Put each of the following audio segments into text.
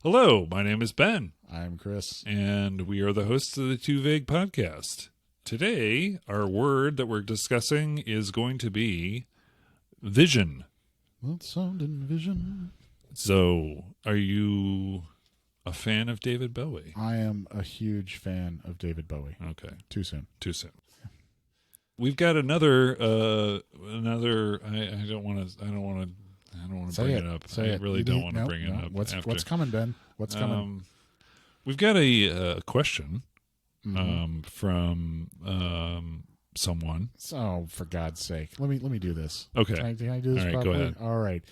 Hello, my name is Ben, I'm Chris. and we are the hosts of the Too Vague podcast. Today, our word that we're discussing is going to be vision. Well, sound and vision. So, are you a fan of David Bowie? I am a huge fan of David Bowie. Okay, Too soon. too soon. We've got another. I don't want to bring it up. I really don't want to bring it up. What's coming, Ben? What's coming? We've got a question from someone. Oh, for God's sake! Let me do this. Okay. Can I do this All right, properly? go ahead. All right,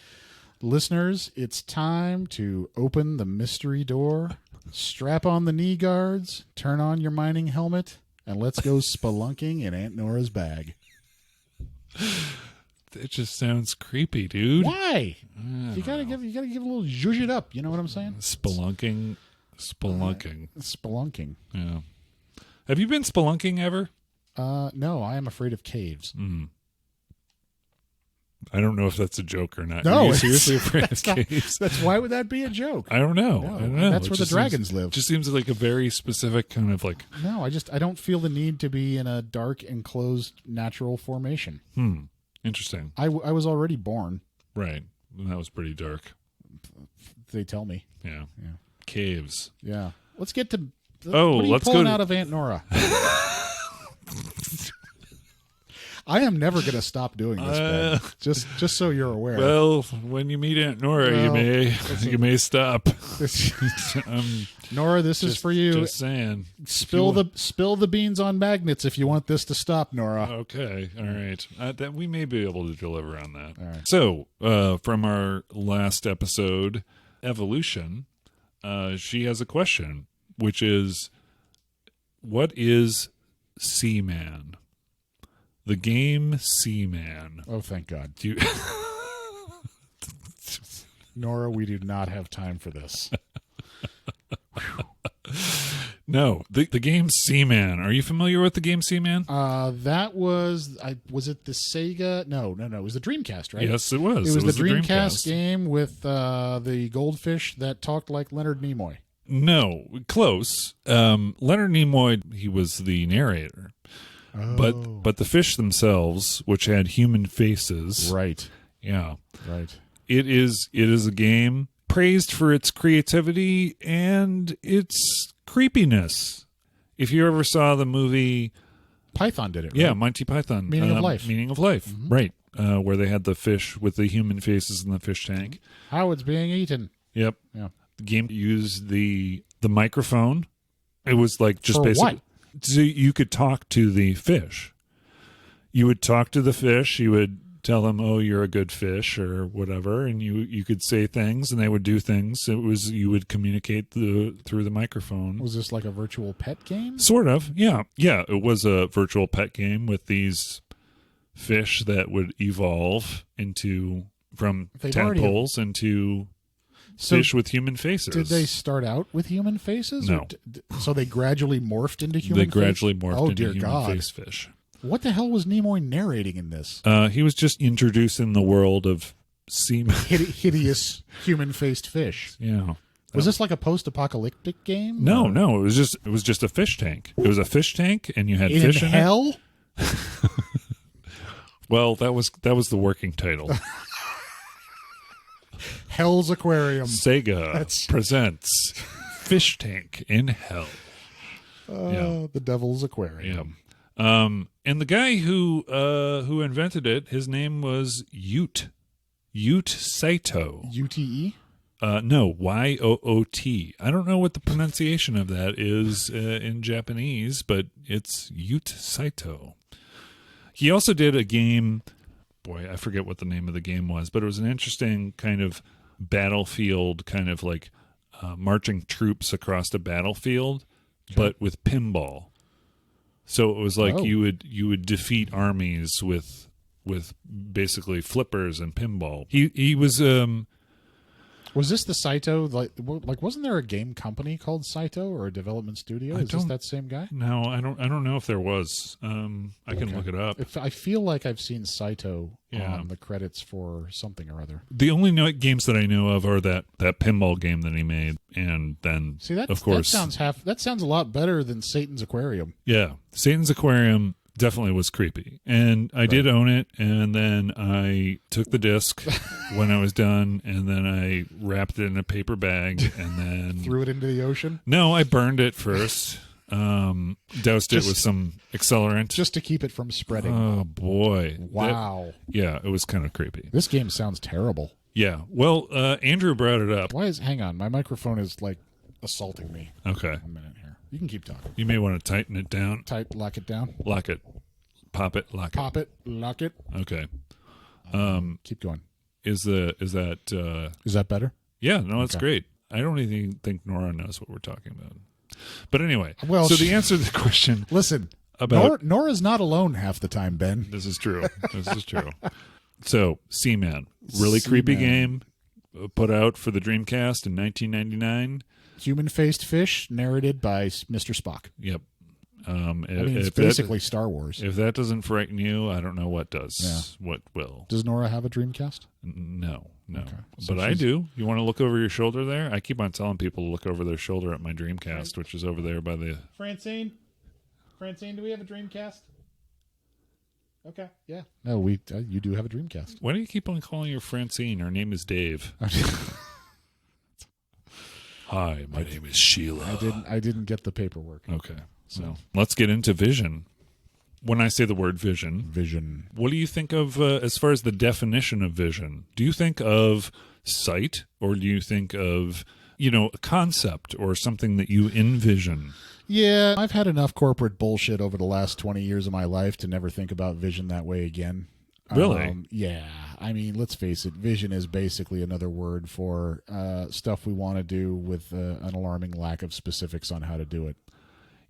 listeners, it's time to open the mystery door. Strap on the knee guards. Turn on your mining helmet. And let's go spelunking in Aunt Nora's bag. It just sounds creepy, dude. Why? You gotta give a little zhuzh it up. You know what I'm saying? Spelunking. Spelunking. Yeah. Have you been spelunking ever? No, I am afraid of caves. I don't know if that's a joke or not. No, Are you it's- seriously afraid of That's not- caves? Why would that be a joke? I don't know. No, I don't know. that's It where the just dragons live. Just seems like a very specific kind of like. No, I don't feel the need to be in a dark, enclosed, natural formation. Interesting. I was already born. Right. And that was pretty dark. They tell me. Yeah. Yeah. Caves. Yeah. Let's get to. Oh, what are you let's go pulling to- out of Aunt Nora. I am never going to stop doing this, Ben. Just so you're aware. Well, when you meet Aunt Nora, Well, you may stop. Nora, this is for you. Just saying. Spill the beans on magnets if you want this to stop, Nora. Okay, all right. That we may be able to deliver on that. All right. So, from our last episode, Evolution, she has a question, which is, what is Seaman? The game Seaman. Oh, thank God. Do you... Nora, we do not have time for this. No, the game Seaman. Are you familiar with the game Seaman? That was it the Sega? No. It was the Dreamcast, right? Yes, it was. It was the Dreamcast game with the goldfish that talked like Leonard Nimoy. No, close. Leonard Nimoy, he was the narrator. Oh. But the fish themselves, which had human faces, Right. yeah, Right. it is a game praised for its creativity and its creepiness. If you ever saw the movie, Python did it, right? yeah, Monty Python, Meaning of Life. Meaning of Life, right? Where they had the fish with the human faces in the fish tank. How it's being eaten. Yep. Yeah. The game used the microphone. It was like just For basically. what? So you could talk to the fish. You would talk to the fish. You would tell them, "Oh, you're a good fish," or whatever, and you could say things, and they would do things. It was you would communicate through the microphone. Was this like a virtual pet game? Sort of, yeah. It was a virtual pet game with these fish that would evolve from They've already- tadpoles into fish with human faces. Did they start out with human faces? No. Or so they gradually morphed into human They face? gradually morphed Oh, into dear human God. face fish. What the hell was Nimoy narrating in this? He was just introducing the world of Seaman. Hideous human-faced fish. Yeah. Was this like a post-apocalyptic game? No, Or- no. It was just a fish tank. It was a fish tank, and you had In fish in hell? it. Well, that was the working title. Hell's Aquarium. Sega presents Fish Tank in Hell. The Devil's Aquarium. Yeah. And the guy who invented it, his name was Ute Saito. UTE? No, Yoot. I don't know what the pronunciation of that is in Japanese, but it's Ute Saito. He also did a game. Boy, I forget what the name of the game was, but it was an interesting kind of battlefield, kind of like marching troops across a battlefield, but with pinball. So it was like you would defeat armies with basically flippers and pinball. He was Was this the Saito? Like, wasn't there a game company called Saito or a development studio? Is this that same guy? No, I don't know if there was. I can look it up. I feel like I've seen Saito on the credits for something or other. The only games that I know of are that pinball game that he made, and then of course that sounds a lot better than Satan's Aquarium. Yeah, Satan's Aquarium definitely was creepy, and I did own it, and then I took the disc when I was done, and then I wrapped it in a paper bag, and then threw it into the ocean. No, I burned it first. Doused it with some accelerant just to keep it from spreading. Oh boy! Wow. It was kind of creepy. This game sounds terrible. Yeah. Well, Andrew brought it up. Hang on, my microphone is like assaulting me. Okay. A minute here. You can keep talking. You may want to tighten it down. Lock it down. Lock it. Pop it. Lock it. Pop it. Lock it. Okay. Keep going. Is that better? Yeah. No, that's great. I don't even think Norah knows what we're talking about. But anyway, well, so the answer to the question. Listen, about Nora's not alone half the time, Ben. This is true. So, Seaman, really creepy game, put out for the Dreamcast in 1999. Human-faced fish, narrated by Mr. Spock. Yep. It's basically Star Wars. If that doesn't frighten you, I don't know what does. Yeah. What will? Does Norah have a Dreamcast? No. Okay. So but I do. You want to look over your shoulder there? I keep on telling people to look over their shoulder at my Dreamcast, which is over there by the... Francine, do we have a Dreamcast? Okay, yeah. No, you do have a Dreamcast. Why do you keep on calling her Francine? Her name is Dave. Hi, my name is Sheila. I didn't get the paperwork. Okay. So let's get into vision. When I say the word vision, what do you think of as far as the definition of vision? Do you think of sight, or do you think of, a concept or something that you envision? Yeah, I've had enough corporate bullshit over the last 20 years of my life to never think about vision that way again. Really? Yeah. I mean, let's face it. Vision is basically another word for stuff we want to do with an alarming lack of specifics on how to do it.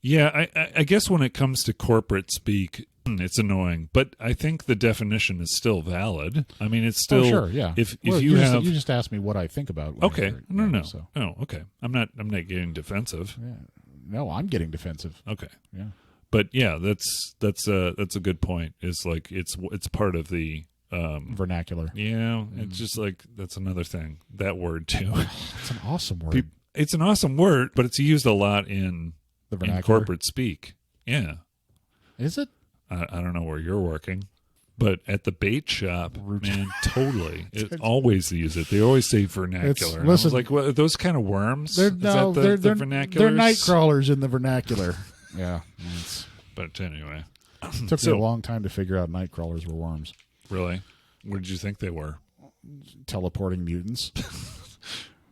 Yeah, I guess when it comes to corporate speak, it's annoying, but I think the definition is still valid. I mean, it's still sure, yeah. If you just asked me what I think about. Okay, no. Oh, okay. I'm not getting defensive. Yeah. No, I'm getting defensive. Okay, yeah. But yeah, that's a good point. It's like it's part of the vernacular. Yeah, it's just like that's another thing. That word too. It's an awesome word. It's an awesome word, but it's used a lot in the vernacular, in corporate speak. Yeah. Is it? I don't know where you're working, but at the bait shop, man, totally. It always use it. They always say vernacular. Listen, like, what, are those kind of worms? They're vernacular? They're night crawlers in the vernacular. Yeah. But anyway. It took me a long time to figure out night crawlers were worms. Really? What did you think they were? Teleporting mutants.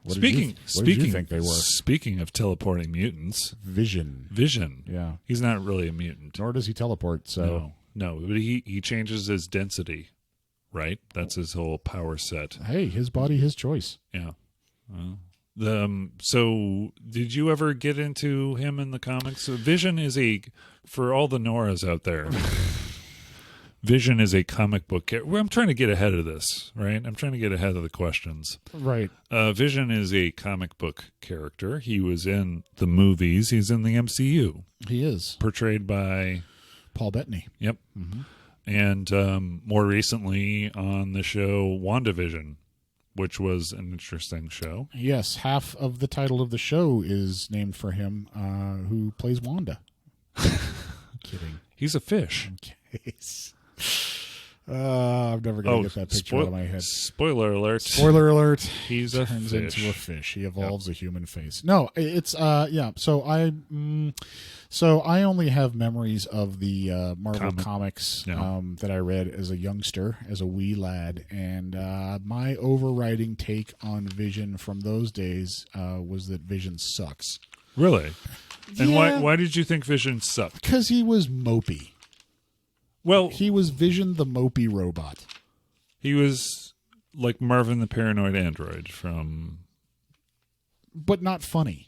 What did you think they were? Speaking of teleporting mutants, Vision. Yeah, he's not really a mutant. Nor does he teleport. So no, but he changes his density, right? That's his whole power set. Hey, his body, his choice. Yeah. So did you ever get into him in the comics? Vision is for all the Norahs out there. Vision is a comic book character. I'm trying to get ahead of this, right? I'm trying to get ahead of the questions. Right. Vision is a comic book character. He was in the movies. He's in the MCU. He is. Portrayed by Paul Bettany. Yep. Mm-hmm. And more recently on the show WandaVision, which was an interesting show. Yes. Half of the title of the show is named for him, who plays Wanda. Kidding. He's a fish. Okay. I'm never going to get that picture out of my head. Spoiler alert. Spoiler alert. He's turns fish. into a fish. He evolves a human face. No, it's yeah. So I only have memories of the Marvel comics that I read as a youngster, as a wee lad, and my overriding take on Vision from those days was that Vision sucks. Really? And why did you think Vision sucked? Because he was mopey. Well, he was Vision the mopey robot. He was like Marvin the Paranoid Android from... But not funny.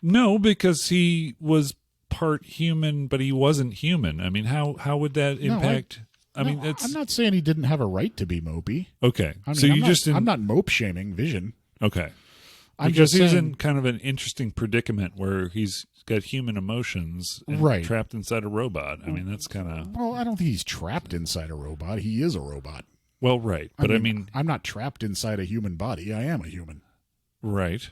No, because he was part human, but he wasn't human. I mean, how would that impact... I mean, it's I'm not saying he didn't have a right to be mopey. okay. I mean, So I'm not mope shaming Vision. okay. I'm Because just he's saying, in kind of an interesting predicament where he's got human emotions and Right. trapped inside a robot. I mean, that's kind of well, I don't think he's trapped inside a robot. He is a robot. well, right. But I mean, I'm not trapped inside a human body. I am a human. right.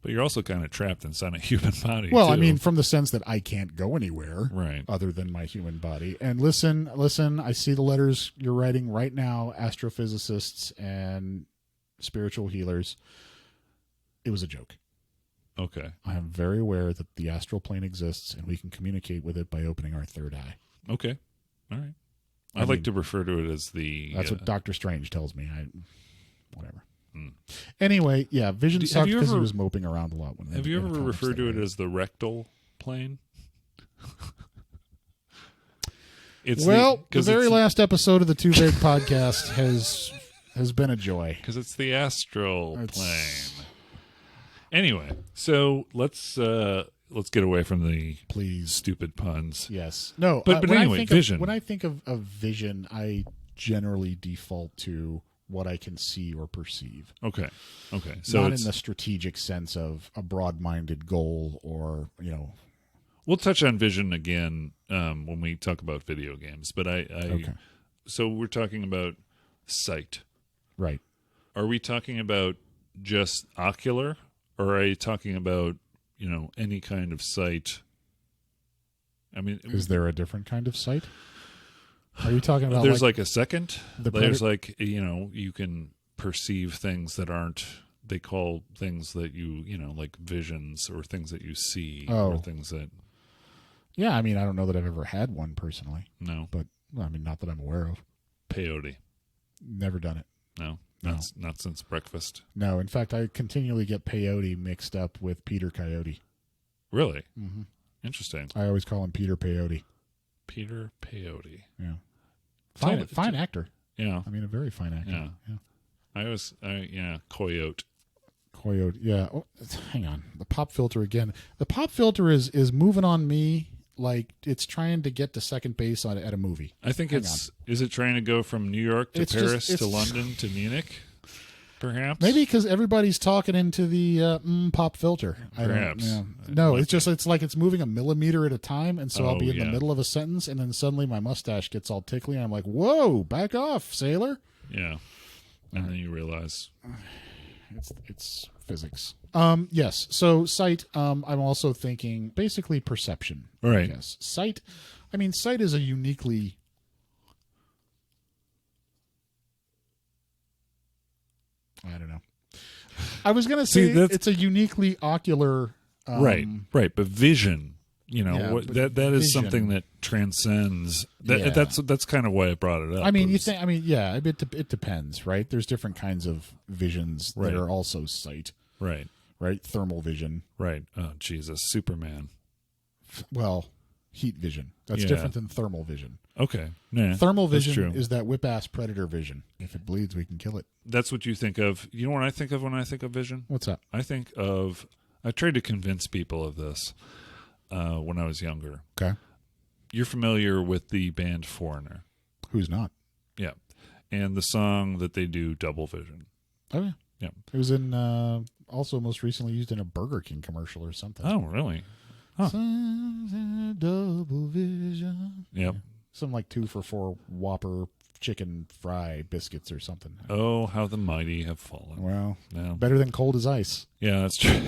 But you're also kind of trapped inside a human body. Well, I too. mean, from the sense that I can't go anywhere right. other than my human body. And listen, I see the letters you're writing right now, astrophysicists and spiritual healers. It was a joke. Okay. I am very aware that the astral plane exists and we can communicate with it by opening our third eye. Okay. All right. I I'd like mean, to refer to it as the. That's what Doctor Strange tells me. Whatever. Hmm. Anyway, yeah, Vision Have sucked you because he ever- was moping around a lot. Have you ever referred to it as the rectal plane? The very last episode of the Too Vague podcast has been a joy. Because it's the astral plane. Anyway, so let's get away from the Please. stupid puns. Yes. No, But when anyway, Vision. When I think of Vision, I generally default to what I can see or perceive. Okay. So not it's, in the strategic sense of a broad-minded goal or, we'll touch on Vision again when we talk about video games. But Okay. So we're talking about sight. Right. Are we talking about just ocular, or are you talking about any kind of sight? I mean, Is there a different kind of sight? Are you talking about there's like a second? the There's like you can perceive things that aren't. They call things that you like visions or things that you see or things that. Yeah, I mean, I don't know that I've ever had one personally. No, But I mean, not that I'm aware of. peyote. Never done it. No, No. not since breakfast. No, in fact, I continually get peyote mixed up with Peter Coyote. Really? Mm-hmm. Interesting. I always call him Peter Peyote. Peter Peyote. Yeah. Tell me- Fine actor. Yeah. I mean, a very fine actor. Yeah. Coyote. Coyote. Yeah. Oh, hang on. The pop filter again. The pop filter is moving on me like it's trying to get to second base at a movie. I think Hang is it trying to go from New York to It's Paris just- to it's- London to Munich? Perhaps. Maybe because everybody's talking into the pop filter. Perhaps. No, it's like it's moving a millimeter at a time, and so I'll be in the yeah. middle of a sentence, and then suddenly my mustache gets all tickly, and I'm like, "Whoa, back off, sailor!" Yeah. And then you realize. It's physics. Yes. So sight. I'm also thinking basically perception. Right. Yes. Sight. I mean, sight is a uniquely. I don't know. I was gonna say it's a uniquely ocular. Right. But vision. Yeah, what, but that is vision. something that transcends. That, Yeah. That's kind of why I brought it up. I mean, was- yeah. It depends, right? There's different kinds of visions Right. that are also sight, Right. right? Thermal vision. Right. Oh Jesus, Superman. Well, heat vision. That's Yeah. different than thermal vision. Okay. Yeah. Thermal that's vision true. is that whip-ass predator vision. If it bleeds, we can kill it. That's what you think of. You know what I think of when I think of vision? What's that? I think of. I tried to convince people of this when I was younger. Okay. You're familiar with the band Foreigner, Who's not? yeah, and the song that they do, Double Vision. Oh, yeah. Yeah. It was in, also most recently used in a Burger King commercial or something. Oh, really? Huh. Double vision. Yep. Something like 2 for $4 Whopper chicken fry biscuits or something. Oh, how the mighty have fallen. Well, Yeah, better than Cold as Ice. yeah, that's true.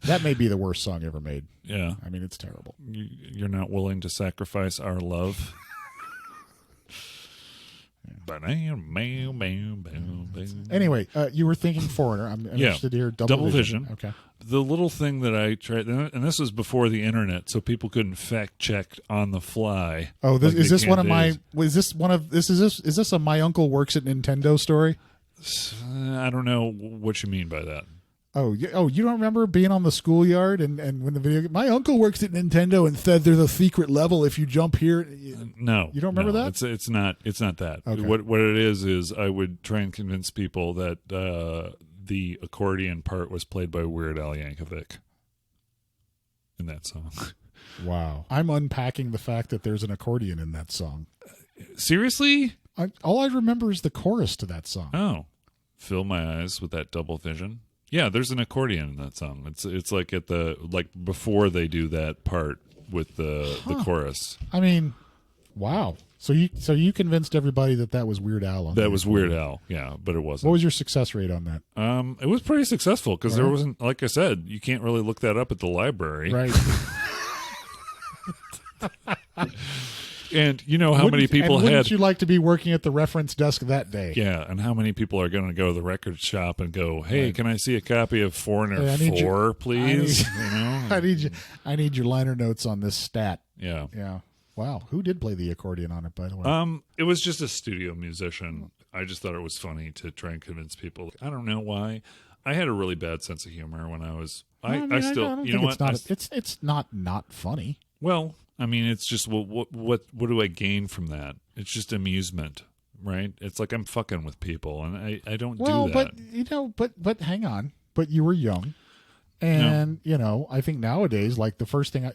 That may be the worst song ever made. Yeah, I mean, it's terrible. you're not willing to sacrifice our love. Anyway, you were thinking Foreigner. I'm interested to hear Double Vision. Okay. The little thing that I tried, and this was before the internet, so people couldn't fact check on the fly. Oh, like is they this can one of my? days. Is this a My Uncle Works at Nintendo story? I don't know what you mean by that. Oh, you don't remember being on the schoolyard and when the video? My uncle works at Nintendo and said there's a secret level if you jump here. No, You don't remember that? It's not that. Okay. What it is I would try and convince people that the accordion part was played by Weird Al Yankovic in that song. Wow. I'm unpacking the fact that there's an accordion in that song. Seriously? All I remember is the chorus to that song. Oh, fill my eyes with that double vision. Yeah, there's an accordion in that song. It's like at the before they do that part with the chorus. I mean, wow. So you convinced everybody that was Weird Al. That was Weird Al. Yeah, but it wasn't. What was your success rate on that? It was pretty successful because there wasn't, like I said, you can't really look that up at the library, right? And you know how many people wouldn't you like to be working at the reference desk that day? Yeah, and how many people are going to go to the record shop and go, "Hey, can I see a copy of Foreigner 4, please?" I need your liner notes on this stat. Yeah. Yeah. Wow. Who did play the accordion on it, by the way? It was just a studio musician. I just thought it was funny to try and convince people. I don't know why. I had a really bad sense of humor when I was. I still, you know what? It's not funny. Well, I mean, it's just what do I gain from that? It's just amusement, right? It's like I'm fucking with people, and I don't do that. But hang on. But you were young, and I think nowadays, like the first thing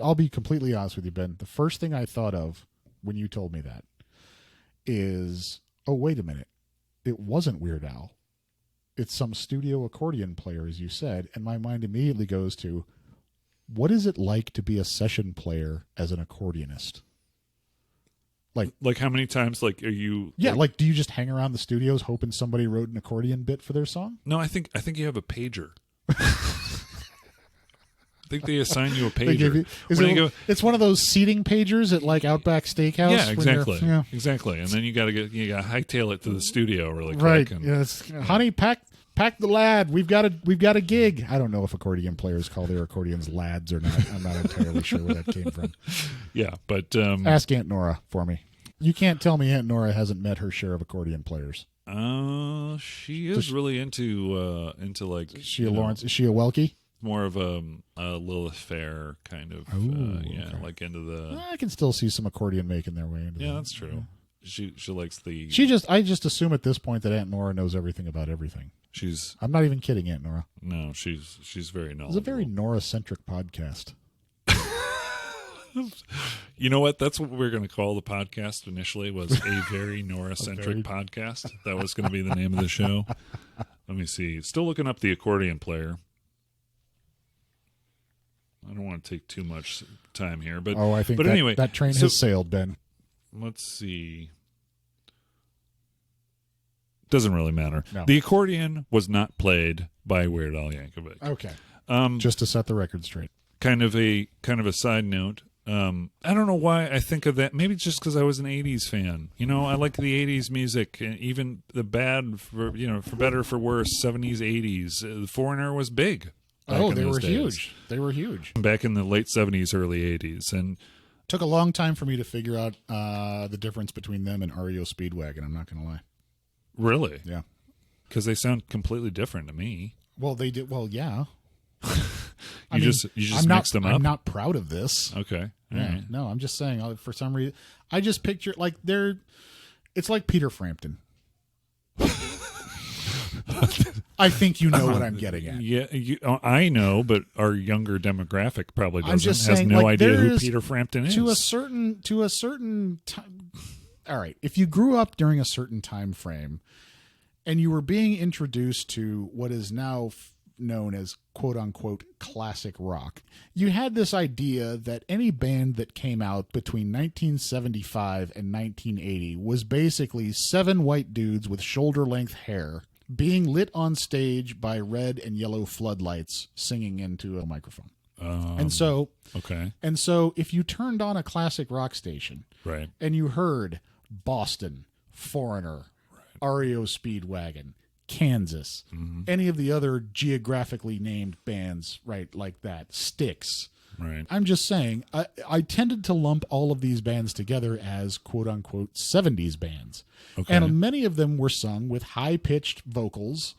I'll be completely honest with you, Ben. The first thing I thought of when you told me that is, oh, wait a minute, it wasn't Weird Al. It's some studio accordion player, as you said, and my mind immediately goes to, what is it like to be a session player as an accordionist? Like how many times, are you... Yeah, do you just hang around the studios hoping somebody wrote an accordion bit for their song? No, I think you have a pager. I think they assign you a pager. It's one of those seating pagers at Outback Steakhouse. Yeah, exactly. Exactly. And then you got to hightail it to the studio really quick. Right. Yes. Honey, pack the lad. We've got a gig. I don't know if accordion players call their accordions lads or not. I'm not entirely sure where that came from. Yeah, but ask Aunt Norah for me. You can't tell me Aunt Norah hasn't met her share of accordion players. She is really into Is she a Lawrence? Is she a Welkie? More of a Lilith Fair kind of. Okay. Like into the. I can still see some accordion making their way into. Yeah, that's true. She likes the. I just assume at this point that Aunt Nora knows everything about everything. I'm not even kidding, Aunt Nora. No, she's very knowledgeable. It's a very Nora-centric podcast. You know what? That's what we were going to call the podcast initially, was a very Nora-centric podcast. That was going to be the name of the show. Let me see. Still looking up the accordion player. I don't want to take too much time here, but I think anyway, that train has sailed, Ben. Let's see. Doesn't really matter. No. The accordion was not played by Weird Al Yankovic. Okay. Just to set the record straight. Kind of a side note. I don't know why I think of that. Maybe just because I was an '80s fan. I like the '80s music, and even the bad, for better or for worse, '70s, '80s. The Foreigner was big. They were huge. They were huge back in the late '70s, early '80s, and took a long time for me to figure out the difference between them and REO Speedwagon. I'm not going to lie. Really? Yeah. Because they sound completely different to me. Well, they did. Well, yeah. You just mixed them up? I'm not proud of this. Okay. Yeah. Right. No, I'm just saying, for some reason, I just picture, it's like Peter Frampton. I think you know what I'm getting at. Yeah, I know, but our younger demographic probably has saying, no idea who Peter Frampton is. To a certain time. All right, if you grew up during a certain time frame and you were being introduced to what is now known as quote-unquote classic rock, you had this idea that any band that came out between 1975 and 1980 was basically 7 white dudes with shoulder-length hair being lit on stage by red and yellow floodlights singing into a microphone. And so if you turned on a classic rock station, right, and you heard Boston, Foreigner, REO Speedwagon, Kansas, any of the other geographically named bands, right, like that, Styx. Right. I'm just saying, I tended to lump all of these bands together as quote-unquote 70s bands. Okay. And many of them were sung with high-pitched vocals,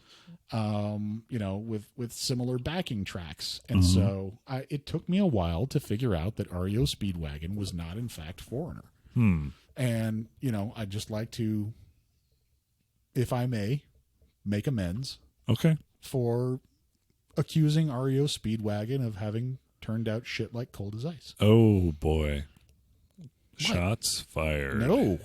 with similar backing tracks. And so it took me a while to figure out that REO Speedwagon was not, in fact, Foreigner. And, I'd just like to, if I may, make amends for accusing REO Speedwagon of having turned out shit like Cold as Ice. Oh, boy. Shots fired. No,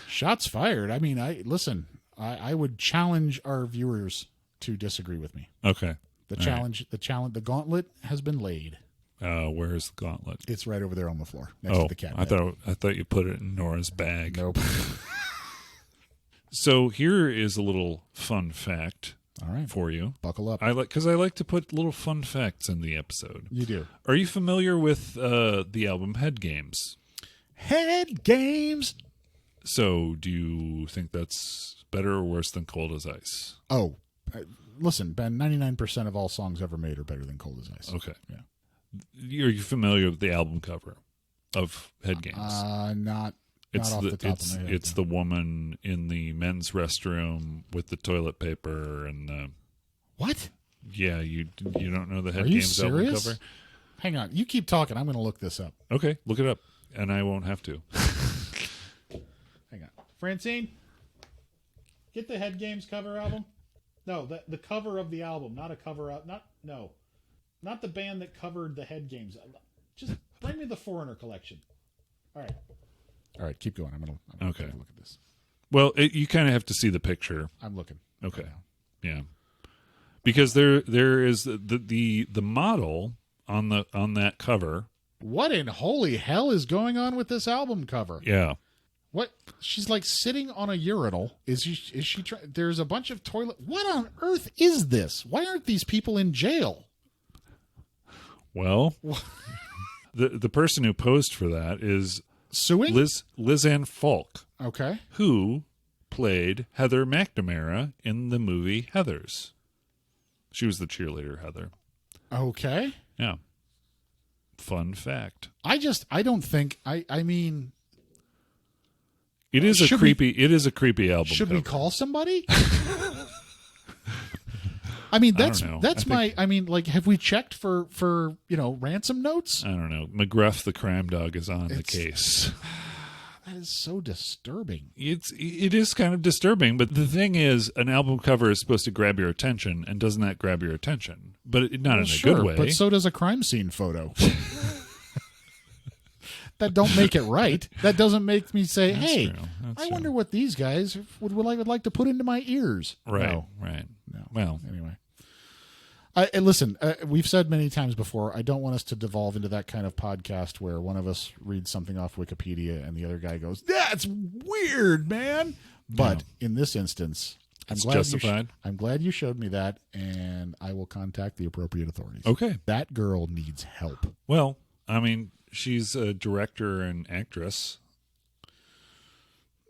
shots fired. I mean, I would challenge our viewers to disagree with me. Okay. The gauntlet has been laid. Where's the gauntlet? It's right over there on the floor next to the cabinet. I thought you put it in Nora's bag. Nope. So here is a little fun fact. All right, for you. Buckle up. I like to put little fun facts in the episode. You do. Are you familiar with the album Head Games? Head Games. So, do you think that's better or worse than Cold as Ice? Oh, listen, Ben. 99% of all songs ever made are better than Cold as Ice. Okay. Yeah. Are you familiar with the album cover of Head Games? Not off the top of my head. It's the woman in the men's restroom with the toilet paper and the... What? Yeah, you don't know the Head Are you Games serious? album cover? Hang on. You keep talking. I'm going to look this up. Okay, look it up, and I won't have to. Hang on. Francine, get the Head Games cover album. No, the cover of the album, not a cover up. Not the band that covered the Head Games. Just bring me the Foreigner collection. All right, keep going. I'm gonna okay. Look at this. Well, you kind of have to see the picture. I'm looking. Okay, yeah, because there is the model on that cover. What in holy hell is going on with this album cover? Yeah. What? She's like sitting on a urinal. Is she? There's a bunch of toilet. What on earth is this? Why aren't these people in jail? Well, the person who posed for that is suing Lisanne Falk. Okay. Who played Heather McNamara in the movie Heathers. She was the cheerleader, Heather. Okay. Yeah. Fun fact. I mean, it is a creepy album. Should cover. we call somebody? I mean, that's like, have we checked for ransom notes? I don't know. McGruff the crime dog is on the case. That is so disturbing. It is kind of disturbing, but the thing is, an album cover is supposed to grab your attention, and doesn't that grab your attention? But not in a good way. But so does a crime scene photo. That don't make it right. That doesn't make me say, "Hey, I wonder what these guys would like to put into my ears." Right. No. Right. No. Well, anyway. Listen, we've said many times before, I don't want us to devolve into that kind of podcast where one of us reads something off Wikipedia and the other guy goes, "That's weird, man." But in this instance, I'm glad you showed me that, and I will contact the appropriate authorities. Okay. That girl needs help. Well, I mean, she's a director and actress.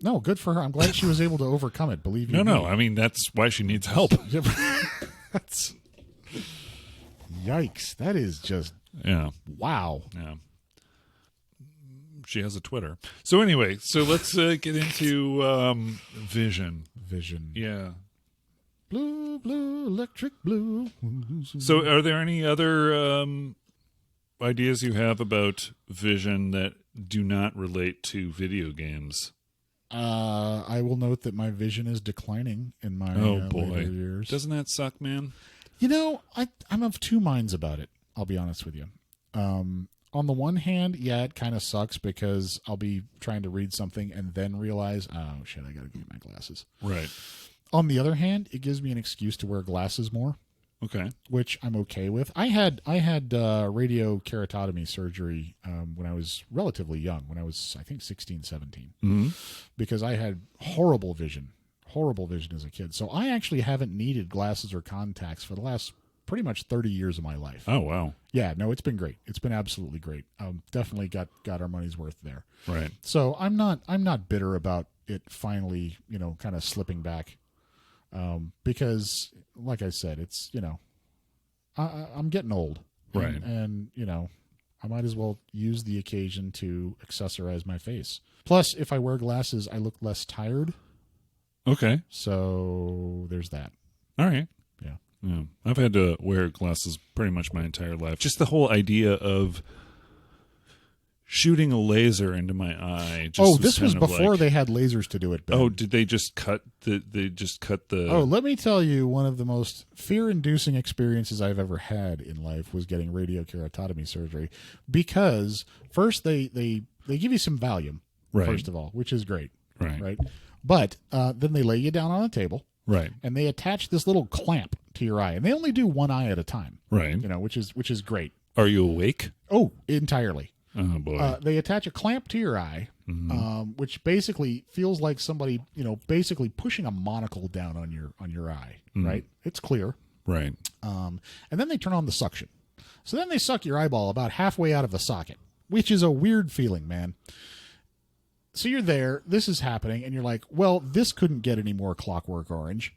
No, good for her. I'm glad she was able to overcome it, believe you me. No. I mean, that's why she needs help. Yikes. That is just... Yeah. Wow. Yeah. She has a Twitter. So anyway, let's get into Vision. Vision. Yeah. Blue, blue, electric blue. So are there any other ideas you have about Vision that do not relate to video games? I will note that my vision is declining in my later years. Doesn't that suck, man? I'm of two minds about it. I'll be honest with you. On the one hand, yeah, it kind of sucks because I'll be trying to read something and then realize, oh shit, I got to get my glasses. Right. On the other hand, it gives me an excuse to wear glasses more. Okay. Which I'm okay with. I had radio keratotomy surgery when I was relatively young, when I was, I think, 16, 17. Mm-hmm. Because I had horrible vision as a kid. So I actually haven't needed glasses or contacts for the last pretty much 30 years of my life. Oh, wow. Yeah, no, it's been great. It's been absolutely great. Definitely got our money's worth there. Right. So I'm not bitter about it finally, kind of slipping back. Because, like I said, it's, I'm getting old. Right. And, I might as well use the occasion to accessorize my face. Plus, if I wear glasses, I look less tired. Okay. So there's that. All right. Yeah. I've had to wear glasses pretty much my entire life. Just the whole idea of shooting a laser into my eye. This was before they had lasers to do it, Ben. Oh, did they just cut the? Oh, let me tell you, one of the most fear-inducing experiences I've ever had in life was getting radial keratotomy surgery, because first they give you some Valium, right, first of all, which is great, right. But then they lay you down on a table, right, and they attach this little clamp to your eye, and they only do one eye at a time, right, which is great. Are you awake? Oh, entirely. Oh boy! They attach a clamp to your eye, which basically feels like somebody, basically pushing a monocle down on your eye. Right? It's clear. Right. And then they turn on the suction. So then they suck your eyeball about halfway out of the socket, which is a weird feeling, man. So you're there, this is happening, and you're like, well, this couldn't get any more Clockwork Orange.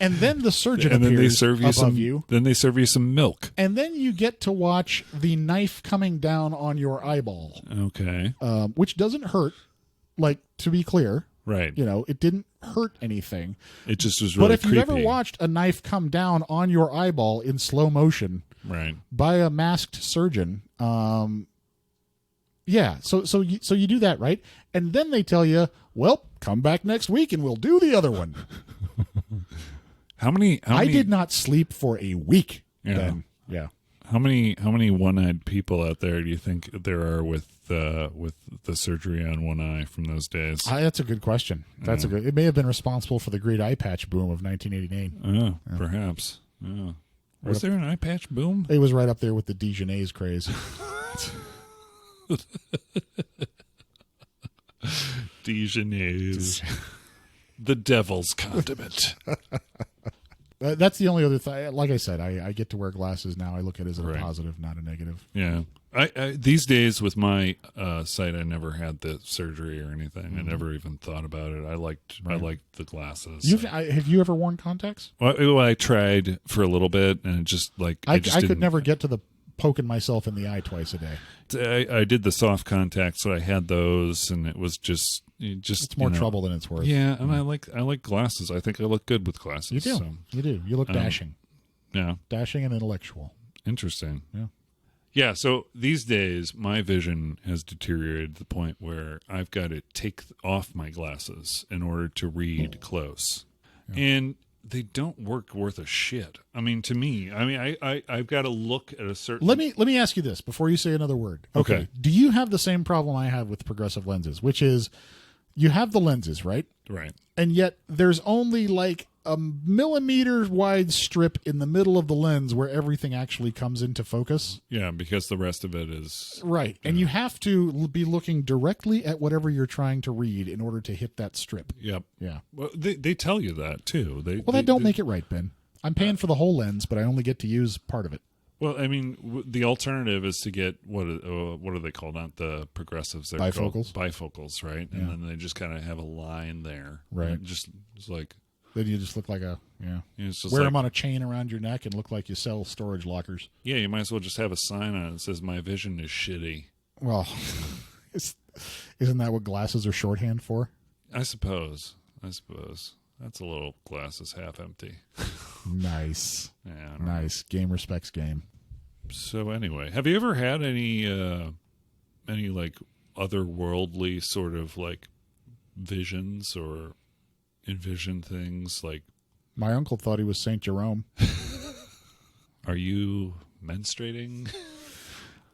And then the surgeon appears above you. Then they serve you some milk. And then you get to watch the knife coming down on your eyeball. Okay. Which doesn't hurt, to be clear. Right. It didn't hurt anything. It just was really creepy. But if creepy. you ever watched a knife come down on your eyeball in slow motion by a masked surgeon, so you do that, right? And then they tell you, well, come back next week and we'll do the other one. How many? I did not sleep for a week. Yeah. Then. Yeah. How many one-eyed people out there do you think there are with the surgery on one eye from those days? That's a good question. It may have been responsible for the great eye patch boom of 1989. Perhaps. Yeah. Was there an eye patch boom? It was right up there with the Dijonnaise craze. Dijonnaise. The devil's condiment. That's the only other thing. Like I said, I get to wear glasses now. I look at it as a positive, not a negative. Yeah. I these days with my sight, I never had the surgery or anything. I never even thought about it. I liked the glasses. Have you ever worn contacts? Well, I tried for a little bit, and it just I could never get to the poking myself in the eye twice a day. I did the soft contacts, so I had those, and it was just it's more trouble than it's worth. Yeah, and I like glasses. I think I look good with glasses. You do. So. You do. You look dashing. Yeah. Dashing and intellectual. Interesting. Yeah. Yeah, so these days my vision has deteriorated to the point where I've got to take off my glasses in order to read close. Yeah. And they don't work worth a shit. I mean, to me, I've got to look at a certain... Let me ask you this before you say another word. Okay. Do you have the same problem I have with progressive lenses, which is you have the lenses, right? Right. And yet there's only like a millimeter wide strip in the middle of the lens where everything actually comes into focus. Yeah, because the rest of it is... Right. And you have to be looking directly at whatever you're trying to read in order to hit that strip. Yep. Yeah. Well, they tell you that, too. That don't make it right, Ben. I'm paying for the whole lens, but I only get to use part of it. Well, I mean, the alternative is to get, what are they called? Not the progressives. They're bifocals? Bifocals, right? And then they just kind of have a line there. Right. It's like... Then you just look like wear them on a chain around your neck and look like you sell storage lockers. Yeah, you might as well just have a sign on it that says, my vision is shitty. Well, isn't that what glasses are shorthand for? I suppose. That's a little glasses half empty. Nice. Yeah. Nice. Game respects game. So anyway, have you ever had any like otherworldly sort of like visions or envision things? Like, my uncle thought he was Saint Jerome. Are you menstruating?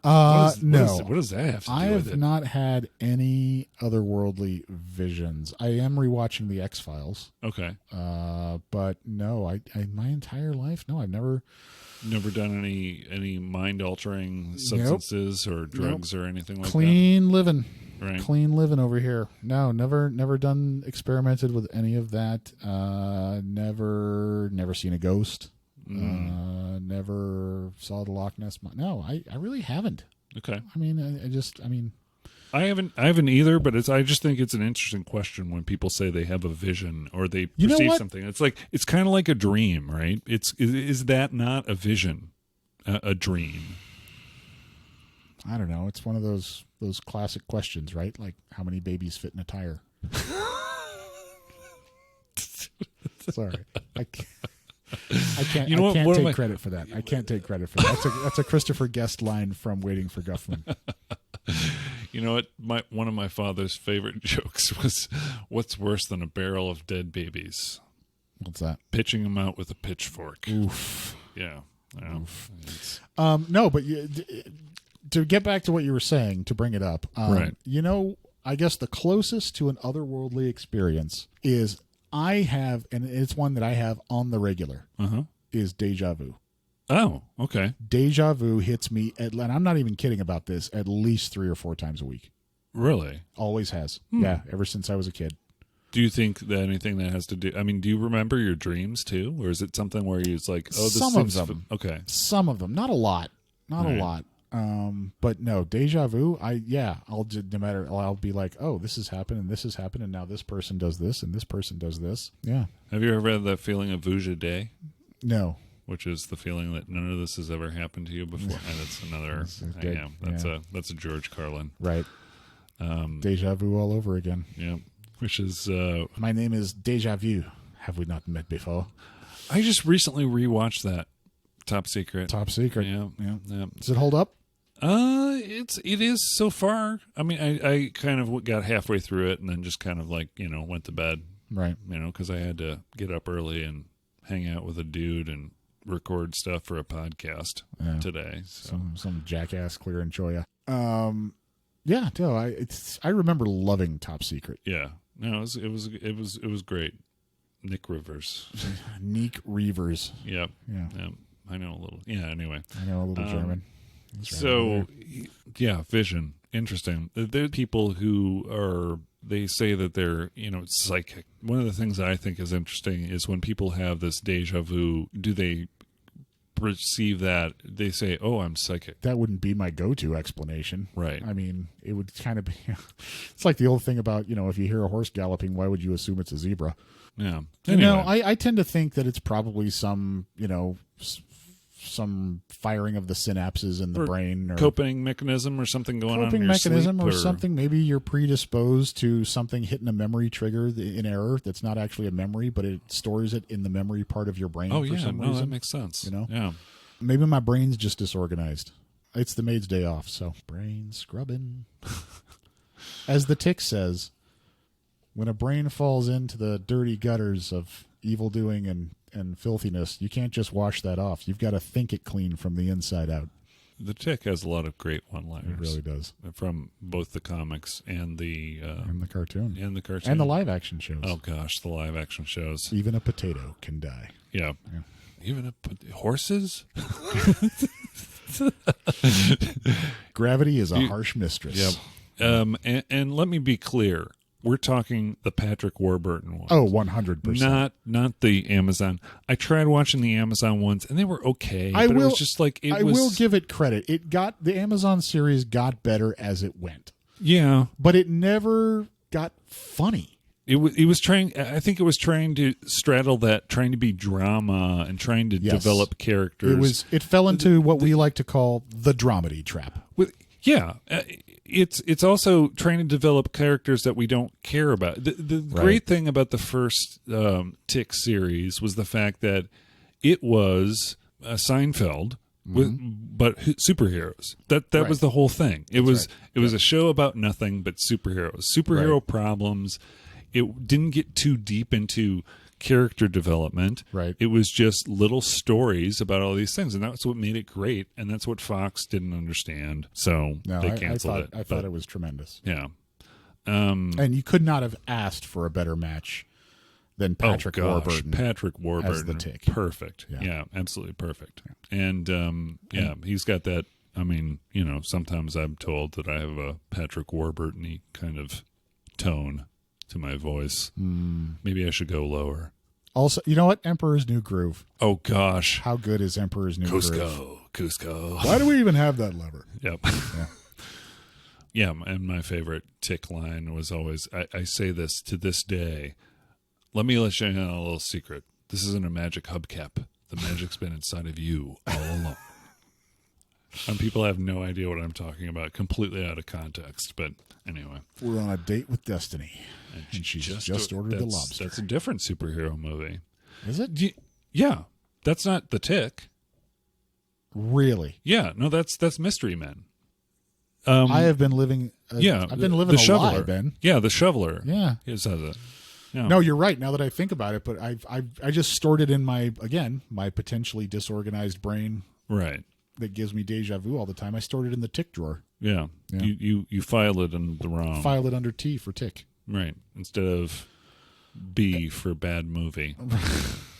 No. What does that have to do I with have it? not had any otherworldly visions. I am rewatching the X-Files. Okay. But no, I my entire life, no, I've never done any mind altering substances or drugs or anything like Clean living. Right. Clean living over here. No, never experimented with any of that. Never seen a ghost. Never saw the Loch Ness. No, I really haven't. Okay. I mean, I haven't either, but I just think it's an interesting question when people say they have a vision or they perceive something. It's like, it's kind of like a dream, right? Is that not a vision, a dream? I don't know. It's one of those classic questions, right? Like, how many babies fit in a tire? Sorry. I can't. You know what? I can't One of take my- credit for that. I can't take credit for that. That's a Christopher Guest line from Waiting for Guffman. You know what? One of my father's favorite jokes was, "What's worse than a barrel of dead babies? What's that? Pitching them out with a pitchfork." Oof. Yeah. Oof. No, but to get back to what you were saying, to bring it up, Right. You know, I guess the closest to an otherworldly experience is I have, and it's one that I have on the regular, is deja vu. Oh, okay. Deja vu hits me, and I'm not even kidding about this, at least 3 or 4 times a week. Really? Always has. Yeah, ever since I was a kid. Do you think that anything that has to do? I mean, do you remember your dreams too, or is it something where you're like, "Oh, this Some of seems them. okay." Some of them, not a lot, not Right. a lot. But no, deja vu. I'll just, no matter. I'll be like, oh, this has happened and this has happened, and now this person does this and this person does this. Yeah. Have you ever had that feeling of vuja day, No. which is the feeling that none of this has ever happened to you before? And it's another. That's a George Carlin. Right. Deja vu all over again. Yeah, which is. My name is Deja Vu. Have we not met before? I just recently rewatched that Top Secret. Top secret. Yeah. Does it hold up? It is so far. I mean, I kind of got halfway through it and then just kind of like, went to bed, Right. because I had to get up early and hang out with a dude and record stuff for a podcast today. So. Some jackass clearing Choya. Yeah. No. I remember loving Top Secret. Yeah. No, it was great. Nick Rivers. Neek Reavers. Yep. Yeah. I know a little. Yeah. Anyway. I know a little German. So, yeah, vision. Interesting. There are people who they say that they're, psychic. One of the things that I think is interesting is when people have this deja vu, do they perceive that they say, "Oh, I'm psychic"? That wouldn't be my go-to explanation. Right. I mean, it would kind of be, it's like the old thing about, if you hear a horse galloping, why would you assume it's a zebra? Yeah. Anyway. I tend to think that it's probably some, some firing of the synapses in the brain, or coping mechanism or something going on in coping your mechanism, sleep, or something. Maybe you're predisposed to something hitting a memory trigger in error that's not actually a memory, but it stores it in the memory part of your brain for some reason. That makes sense. Yeah. Maybe my brain's just disorganized. It's the maid's day off, so brain scrubbing. As the Tick says, when a brain falls into the dirty gutters of evil doing and filthiness, you can't just wash that off. You've got to think it clean from the inside out. The Tick has a lot of great one-liners. It really does. From both the comics and the cartoon. And the cartoon. And the live-action shows. Oh, gosh, the live-action shows. Even a potato can die. Yeah. Even horses? Gravity is a harsh mistress. Yep. And let me be clear. We're talking the Patrick Warburton ones. Oh, 100%. Not the Amazon. I tried watching the Amazon ones, and they were okay. It was just like I will give it credit. The Amazon series got better as it went. Yeah, but it never got funny. It was trying. I think it was trying to straddle that, trying to be drama and trying to develop characters. It fell into what we like to call the dramedy trap. It's also trying to develop characters that we don't care about. The great thing about the first Tick series was the fact that it was Seinfeld, but superheroes. That was the whole thing. It was a show about nothing but superheroes, problems. It didn't get too deep into character development. Right. It was just little stories about all these things, and that's what made it great. And that's what Fox didn't understand, so they canceled it. I thought it was tremendous. Yeah. And you could not have asked for a better match than Patrick Warburton. Patrick Warburton as the Tick. Perfect. Yeah, absolutely perfect. Yeah. And he's got that. I mean, sometimes I'm told that I have a Patrick Warburton-y kind of tone to my voice. Maybe I should go lower. Also, you know what? Emperor's New Groove. Oh, gosh. How good is Emperor's New Groove? Cusco. Why do we even have that lever? Yep. Yeah, and my favorite Tick line was always, I say this to this day, let me let you in on a little secret. This isn't a magic hubcap. The magic's been inside of you all along. And people have no idea what I'm talking about, completely out of context. But anyway. We're on a date with Destiny. And she's just ordered the lobster. That's a different superhero movie. Is it? Yeah. That's not The Tick. Really? Yeah, no, that's Mystery Men. I have been living. I've been living the a lie, shoveler. Ben. Yeah, the shoveler. Yeah. It says it. Yeah. No, you're right. Now that I think about it, but I just stored it in my potentially disorganized brain. Right. That gives me deja vu all the time. I stored it in the tick drawer. Yeah. You file it in the wrong. File it under T for tick. Right. Instead of B for bad movie.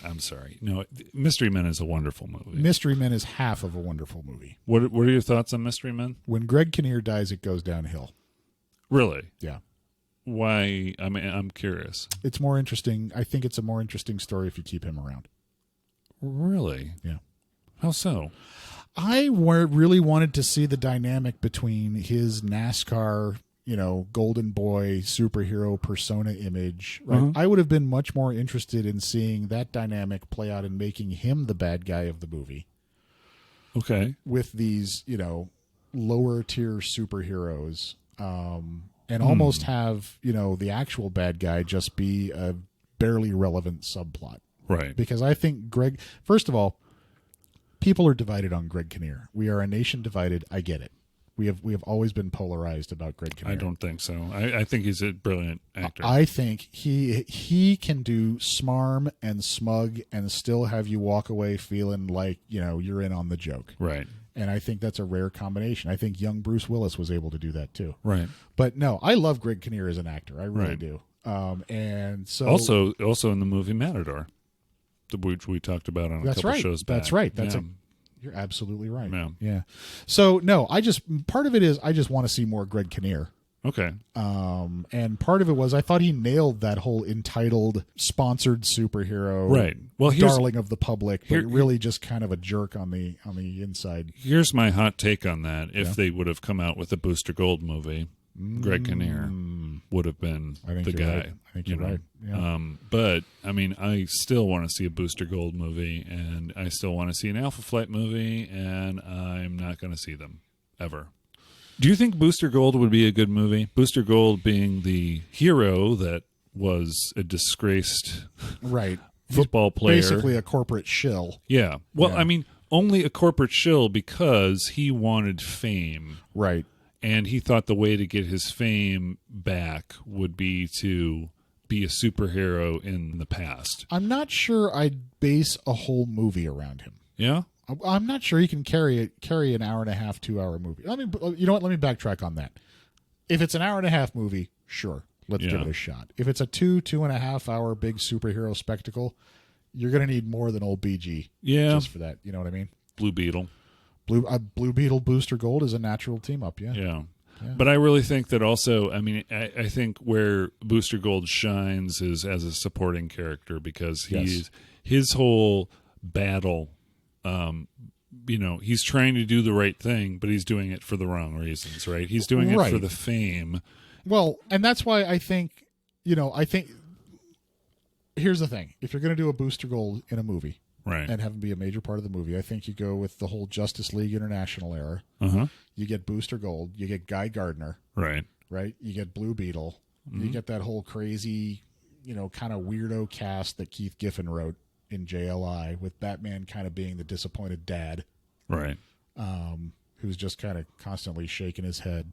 I'm sorry. No, Mystery Men is a wonderful movie. Mystery Men is half of a wonderful movie. What are your thoughts on Mystery Men? When Greg Kinnear dies, it goes downhill. Really? Yeah. Why? I mean, I'm curious. It's more interesting. I think it's a more interesting story if you keep him around. Really? Yeah. How so? I really wanted to see the dynamic between his NASCAR, golden boy superhero persona image. Right? Uh-huh. I would have been much more interested in seeing that dynamic play out and making him the bad guy of the movie. Okay. With these, lower tier superheroes, and almost have, the actual bad guy just be a barely relevant subplot. Right. Because I think first of all, people are divided on Greg Kinnear. We are a nation divided. I get it. We have always been polarized about Greg Kinnear. I don't think so. I think he's a brilliant actor. I think he can do smarm and smug and still have you walk away feeling like, you're in on the joke. Right. And I think that's a rare combination. I think young Bruce Willis was able to do that too. Right. But no, I love Greg Kinnear as an actor. I really do. And so also in the movie Matador, which we talked about on a couple shows back. That's right. You're absolutely right. Yeah. Yeah. So no, part of it is I just want to see more Greg Kinnear. Okay. And part of it was I thought he nailed that whole entitled, sponsored superhero, right? Well, darling of the public, but really just kind of a jerk on the inside. Here's my hot take on that: if they would have come out with a Booster Gold movie, Greg Kinnear would have been the guy. Right. I think you're right. Yeah. But I mean, I still want to see a Booster Gold movie, and I still want to see an Alpha Flight movie, and I'm not going to see them ever. Do you think Booster Gold would be a good movie? Booster Gold being the hero that was a disgraced football player. Basically a corporate shill. Yeah. Well, I mean, only a corporate shill because he wanted fame. Right. And he thought the way to get his fame back would be to be a superhero in the past. I'm not sure I'd base a whole movie around him. Yeah? I'm not sure he can carry an hour and a half, 2 hour movie. You know what? Let me backtrack on that. If it's an hour and a half movie, sure, let's give it a shot. If it's a 2.5 hour big superhero spectacle, you're going to need more than old BG. Yeah, just for that. You know what I mean? Blue Beetle. Blue Beetle Booster Gold is a natural team up. Yeah. Yeah. But I really think that also, I mean, I think where Booster Gold shines is as a supporting character because his whole battle. He's trying to do the right thing, but he's doing it for the wrong reasons, right? He's doing it for the fame. Well, and that's why I think here's the thing. If you're going to do a Booster Gold in a movie and have him be a major part of the movie, I think you go with the whole Justice League International era. Uh-huh. You get Booster Gold. You get Guy Gardner. Right. You get Blue Beetle. Mm-hmm. You get that whole crazy, kind of weirdo cast that Keith Giffen wrote in JLI, with Batman kind of being the disappointed dad, right? Who's just kind of constantly shaking his head,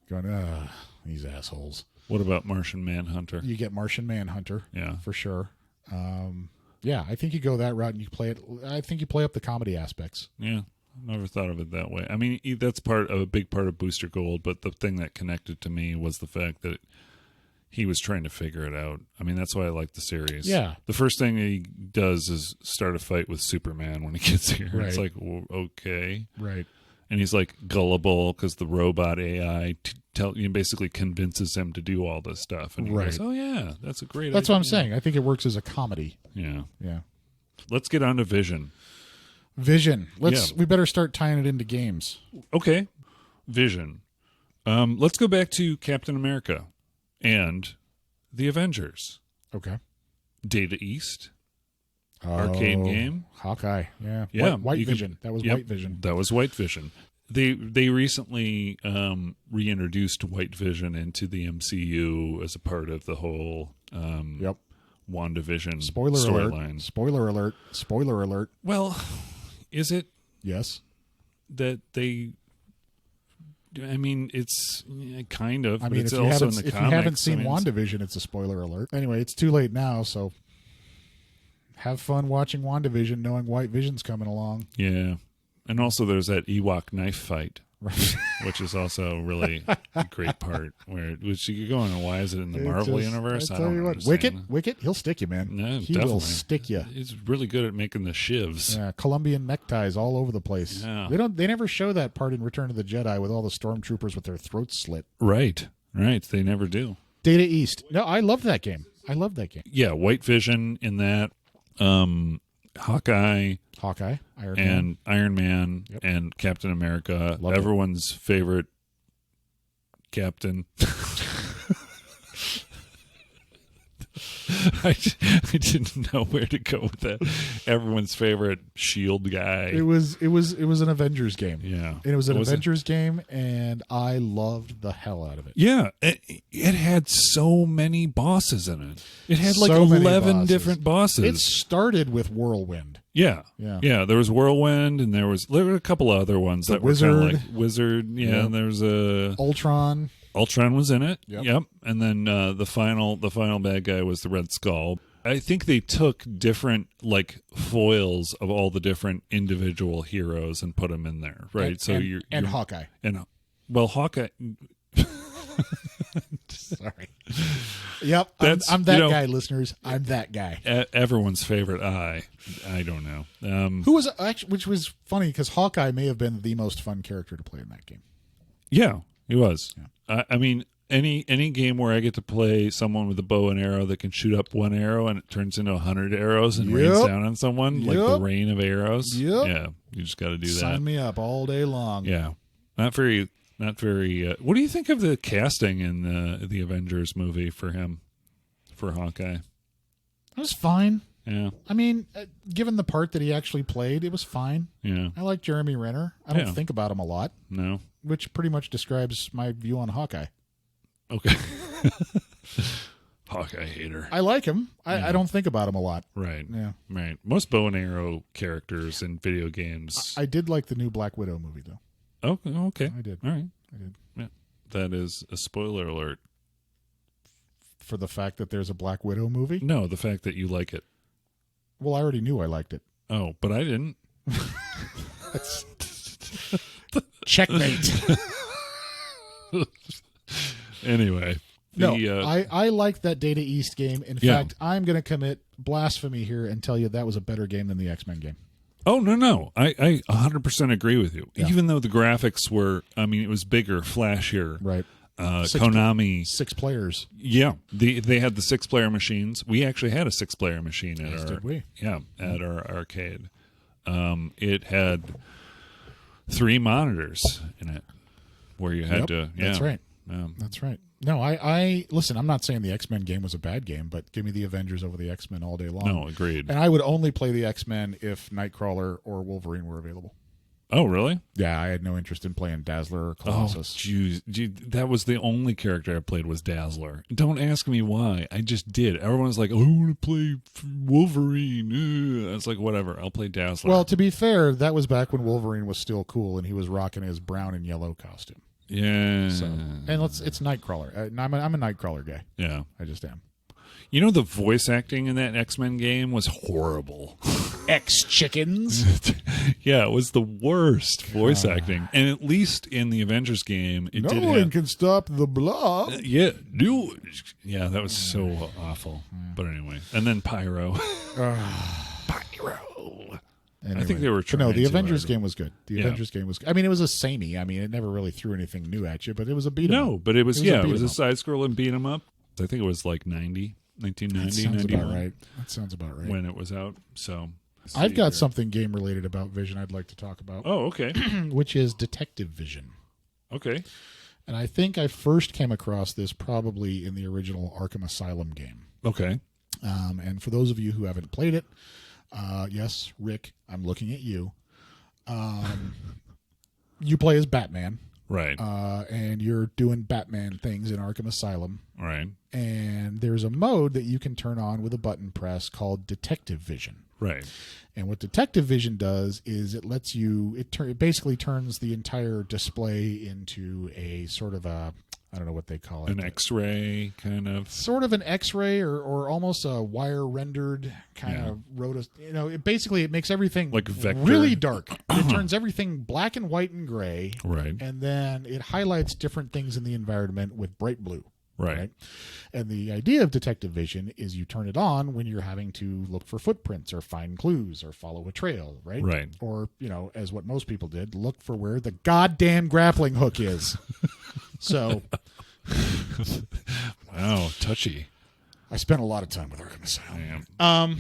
going, these assholes. What about Martian Manhunter? You get Martian Manhunter, for sure. I think you go that route and you play it. I think you play up the comedy aspects. Yeah, I never thought of it that way. I mean, that's a big part of Booster Gold, but the thing that connected to me was the fact that he was trying to figure it out. I mean, that's why I like the series. Yeah. The first thing he does is start a fight with Superman when he gets here. Right. It's like, okay. Right. And he's like gullible because the robot AI basically convinces him to do all this stuff. And he goes, oh, yeah, that's a great idea. That's what I'm saying. I think it works as a comedy. Yeah. Yeah. Let's get on to Vision. We better start tying it into games. Okay. Vision. Let's go back to Captain America. And The Avengers. Okay. Data East. Arcade game. Hawkeye. Yeah. White Vision. That was White Vision. That was White Vision. They recently reintroduced White Vision into the MCU as a part of the whole WandaVision Spoiler alert. storyline. Spoiler alert. Spoiler alert. Well, is it Yes. that they? I mean, it's kind of. I but mean, it's if you also haven't in the if you comics. haven't seen I mean, WandaVision, it's a spoiler alert. Anyway, it's too late now, so have fun watching WandaVision, knowing White Vision's coming along. yeah, and also there's that Ewok knife fight. Right. Which is also really a great part. Which you go on, why is it in the Marvel universe? I don't understand. Wicket, he'll stick you, man. No, he definitely will stick you. He's really good at making the shivs. Yeah, Colombian neckties all over the place. Yeah. They never show that part in Return of the Jedi with all the stormtroopers with their throats slit. Right. They never do. Data East. No, I love that game. Yeah, White Vision in that. Hawkeye, Iron Man, Yep. and Captain America. Loved it. Everyone's favorite captain. I didn't know where to go with that. Everyone's favorite shield guy. It was an Avengers game. Yeah. And it was an Avengers game, and I loved the hell out of it. Yeah. It had so many bosses in it. It had like So many 11 bosses. different bosses. It started with Whirlwind. Yeah. Yeah. There was Whirlwind, and there were a couple of other ones that Wizard. were kind of like Wizard. Yeah. Yep. And there was a Ultron was in it. Yep. And then the final bad guy was the Red Skull. I think they took different like foils of all the different individual heroes and put them in there, right? And Hawkeye. And Hawkeye. Sorry. Yep. I'm that guy, listeners. I'm that guy. Everyone's favorite eye. I don't know. Who was actually, which was funny because Hawkeye may have been the most fun character to play in that game. Yeah, he was. Yeah. I mean, any game where I get to play someone with a bow and arrow that can shoot up one arrow and it turns into 100 arrows and rains down on someone, like the rain of arrows. Yep. Yeah, you just got to do that. Sign me up all day long. Yeah, not very. What do you think of the casting in the Avengers movie for him, for Hawkeye? It was fine. Yeah. I mean, given the part that he actually played, it was fine. Yeah. I like Jeremy Renner. I don't think about him a lot. No. Which pretty much describes my view on Hawkeye. Okay. Hawkeye hater. I like him. I don't think about him a lot. Right. Yeah. Right. Most bow and arrow characters in video games. I did like the new Black Widow movie, though. Oh, okay. I did. All right. I did. Yeah. That is a spoiler alert. For the fact that there's a Black Widow movie? No, the fact that you like it. Well, I already knew I liked it. Oh, but I didn't. Checkmate. Anyway. I like that Data East game. In fact, I'm going to commit blasphemy here and tell you that was a better game than the X-Men game. Oh, no. I 100% agree with you. Yeah. Even though the graphics were, it was bigger, flashier. Right. Konami. 6 players. Yeah. They had the 6-player machines. We actually had a 6-player machine at our arcade. It had 3 monitors in it where you had to. Yeah. That's right. That's right. No, I listen, I'm not saying the X-Men game was a bad game, but give me the Avengers over the X-Men all day long. No, agreed. And I would only play the X-Men if Nightcrawler or Wolverine were available. Oh, really? Yeah, I had no interest in playing Dazzler or Colossus. Oh, that was the only character I played was Dazzler. Don't ask me why. I just did. Everyone's like, oh, I want to play Wolverine. I was like, whatever. I'll play Dazzler. Well, to be fair, that was back when Wolverine was still cool and he was rocking his brown and yellow costume. Yeah. So, and it's Nightcrawler. I'm a Nightcrawler guy. Yeah. I just am. You know, the voice acting in that X-Men game was horrible. X-Chickens? Yeah, it was the worst voice acting. And at least in the Avengers game, it did no one can stop the blob. Yeah, that was so awful. But anyway. And then Pyro. Pyro. Anyway, I think they were trying the Avengers game was good. Avengers game was. I mean, it was a samey. I mean, it never really threw anything new at you, but it was a beat 'em up. No, but it was a side-scrolling beat 'em up. I think it was like 1990, that sounds 91. about right. That sounds about right. When it was out. So I've got something game-related about Vision I'd like to talk about. Oh, okay. Which is Detective Vision. Okay. And I think I first came across this probably in the original Arkham Asylum game. Okay. And for those of you who haven't played it, yes, Rick, I'm looking at you. You play as Batman. Right. And you're doing Batman things in Arkham Asylum. Right. And there's a mode that you can turn on with a button press called Detective Vision. Right. And what Detective Vision does is it lets you, it basically turns the entire display into a sort of a, I don't know what they call it. An X-ray kind of. Sort of an X-ray or almost a wire rendered kind of it makes everything like vector. Really dark. It turns everything black and white and gray. Right. And then it highlights different things in the environment with bright blue. Right. And the idea of Detective Vision is you turn it on when you're having to look for footprints or find clues or follow a trail, right? Right. Or, as what most people did, look for where the goddamn grappling hook is. So. Wow, touchy. I spent a lot of time with Arkham Asylum.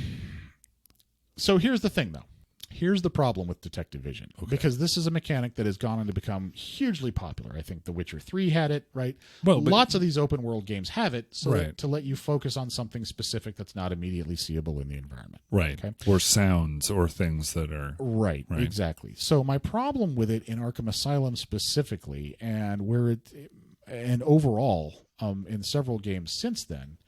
So here's the thing, though. Here's the problem with Detective Vision. Okay. Because this is a mechanic that has gone on to become hugely popular. I think The Witcher 3 had it, right? Well, lots of these open world games have it to let you focus on something specific that's not immediately seeable in the environment. Right. Okay? Or sounds or things that are... Right, exactly. So my problem with it in Arkham Asylum specifically, and overall in several games since then,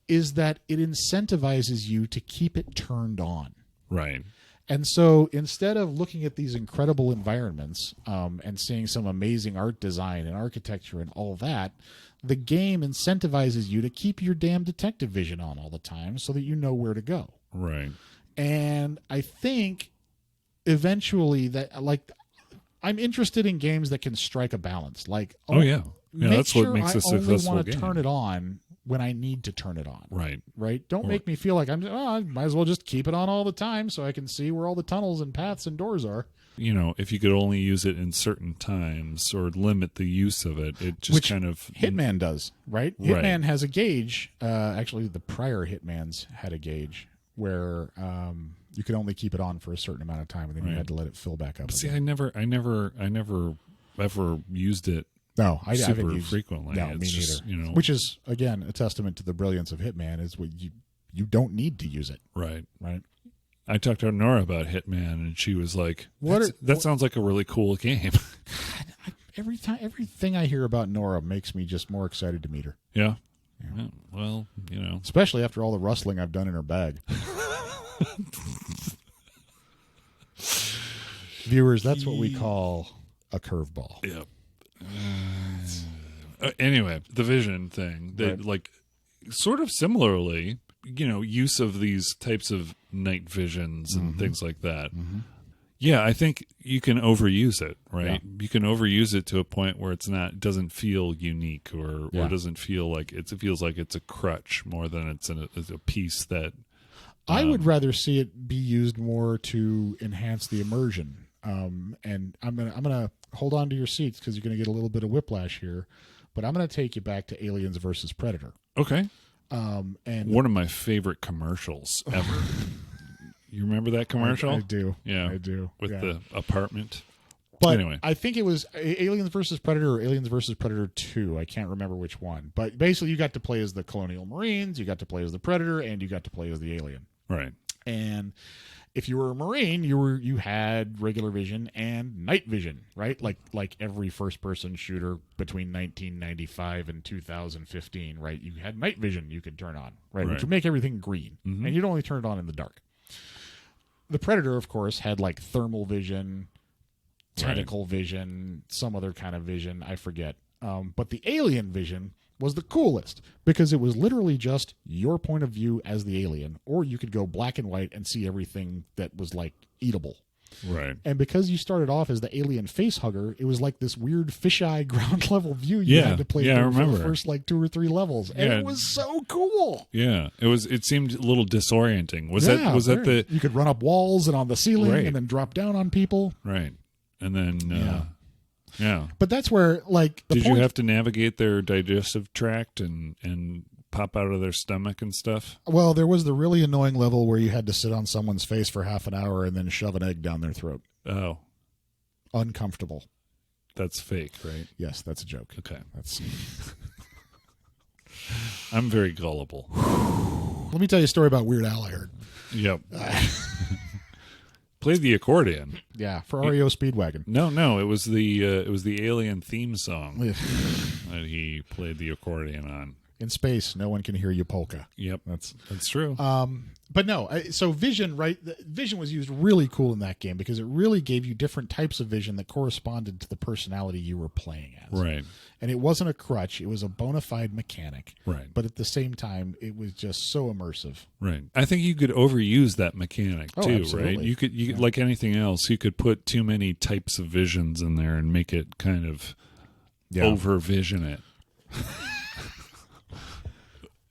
is that it incentivizes you to keep it turned on. Right. And so instead of looking at these incredible environments and seeing some amazing art design and architecture and all that, the game incentivizes you to keep your damn Detective Vision on all the time so that you know where to go. Right. And I think eventually that, like, I'm interested in games that can strike a balance. Like, that's what makes a successful game. I only want to turn it on when I need to turn it on. Right. Don't make me feel like I might as well just keep it on all the time so I can see where all the tunnels and paths and doors are. If you could only use it in certain times or limit the use of it, it just Which kind of... Hitman does, right? Hitman has a gauge. Actually, the prior Hitmans had a gauge where you could only keep it on for a certain amount of time, and then you had to let it fill back up. See, I never ever used it. No, I haven't used frequently. No, me neither. Which is again a testament to the brilliance of Hitman. Is what you don't need to use it. Right. I talked to Norah about Hitman, and she was like, "That sounds like a really cool game." God, everything I hear about Norah makes me just more excited to meet her. Yeah. Well, especially after all the rustling I've done in her bag. Viewers, that's what we call a curveball. Yeah. Anyway, the vision thing, like sort of similarly, use of these types of night visions and things like that. Mm-hmm. Yeah, I think you can overuse it, right? Yeah. You can overuse it to a point where it doesn't feel unique or doesn't feel like it feels like it's a crutch more than it's a piece that. I would rather see it be used more to enhance the immersion. And I'm gonna hold on to your seats because you're gonna get a little bit of whiplash here, but I'm gonna take you back to Aliens versus Predator. Okay. And one of my favorite commercials ever. You remember that commercial? I do. Yeah, I do. With the apartment. But anyway, I think it was Aliens versus Predator or Aliens versus Predator 2. I can't remember which one. But basically, you got to play as the Colonial Marines, you got to play as the Predator, and you got to play as the alien. Right. And if you were a Marine, you had regular vision and night vision, right? Like every first-person shooter between 1995 and 2015, right? You had night vision you could turn on, right? Which would make everything green, and you'd only turn it on in the dark. The Predator, of course, had like thermal vision, tentacle vision, some other kind of vision, I forget. But the alien vision was the coolest because it was literally just your point of view as the alien, or you could go black and white and see everything that was like eatable. Right. And because you started off as the alien face hugger, it was like this weird fisheye ground level view you had to play through for the first like 2 or 3 levels. And it was so cool. Yeah. It seemed a little disorienting. Was that you could run up walls and on the ceiling and then drop down on people. Right. And then yeah. But that's where, like, did you have to navigate their digestive tract and pop out of their stomach and stuff? Well, there was the really annoying level where you had to sit on someone's face for half an hour and then shove an egg down their throat. Oh. Uncomfortable. That's fake, right? Yes, that's a joke. Okay. That's. I'm very gullible. Let me tell you a story about Weird Al I heard. Yep. Played the accordion. Yeah, for REO Speedwagon. No, it was the Alien theme song that he played the accordion on. In space, no one can hear you polka. Yep, that's true. But no, so vision, right? Vision was used really cool in that game because it really gave you different types of vision that corresponded to the personality you were playing as. Right. And it wasn't a crutch; it was a bona fide mechanic. Right. But at the same time, it was just so immersive. Right. I think you could overuse that mechanic too, absolutely. right? You could like anything else, you could put too many types of visions in there and make it kind of over vision it.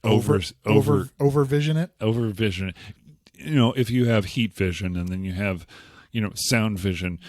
Over vision it. Over vision it. You know, if you have heat vision and then you have, sound vision.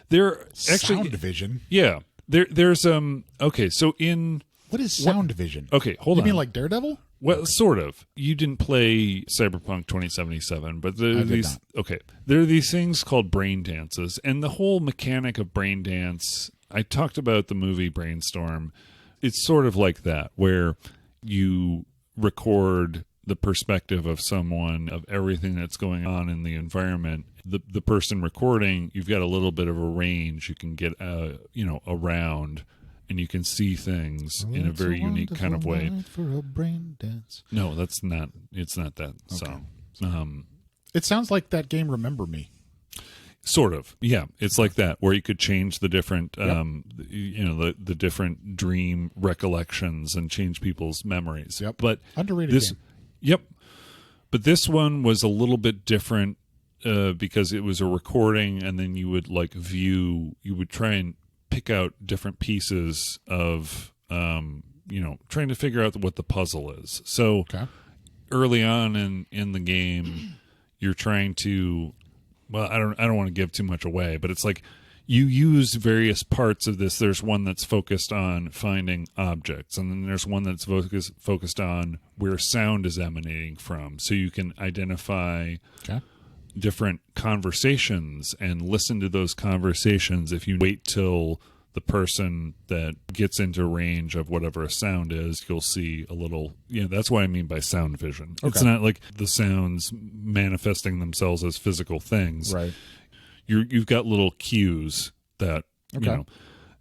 There actually sound vision. Yeah. There's okay, so in what is sound vision? Okay, hold on. You mean like Daredevil? Well, sort of. You didn't play Cyberpunk 2077, but there are these things called brain dances, and the whole mechanic of brain dance, I talked about the movie Brainstorm. It's sort of like that, where you record the perspective of someone, of everything that's going on in the environment. The person recording, you've got a little bit of a range. You can get around, and you can see things in a very unique kind of way. For a brain dance. No, it's not that song. It sounds like that game Remember Me. Sort of, yeah. It's like that, where you could change the different, the different dream recollections and change people's memories. Yep. But underrated game. Yep. But this one was a little bit different because it was a recording, and then you would you would try and pick out different pieces of, trying to figure out what the puzzle is. So early on in the game, you're trying to. Well, I don't want to give too much away, but it's like you use various parts of this. There's one that's focused on finding objects, and then there's one that's focused on where sound is emanating from. So you can identify different conversations and listen to those conversations. If you wait till the person that gets into range of whatever a sound is, you'll see a little, that's what I mean by sound vision. Okay. It's not like the sounds manifesting themselves as physical things. Right. You've got little cues that,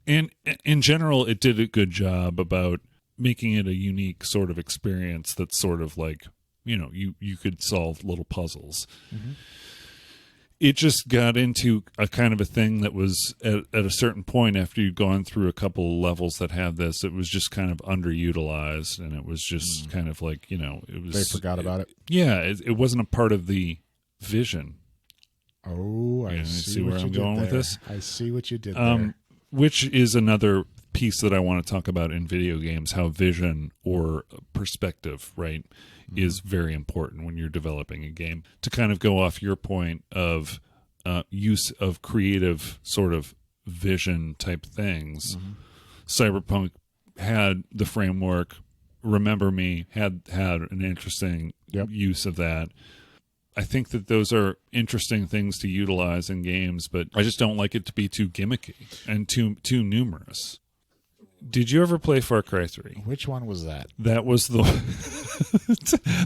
and in general, it did a good job about making it a unique sort of experience that's sort of like, you could solve little puzzles. Mm-hmm. It just got into a kind of a thing that was at a certain point, after you'd gone through a couple of levels that had this, it was just kind of underutilized, and it was just kind of like, it was. They forgot about it. Yeah, it wasn't a part of the vision. Oh, I see where I'm going with this. I see what you did there. Which is another piece that I want to talk about in video games, how vision or perspective, right, is very important when you're developing a game. To kind of go off your point of use of creative sort of vision type things, Cyberpunk had the framework. Remember Me had an interesting use of that. I think that those are interesting things to utilize in games, but I just don't like it to be too gimmicky and too numerous. Did you ever play Far Cry 3? Which one was that? That was the.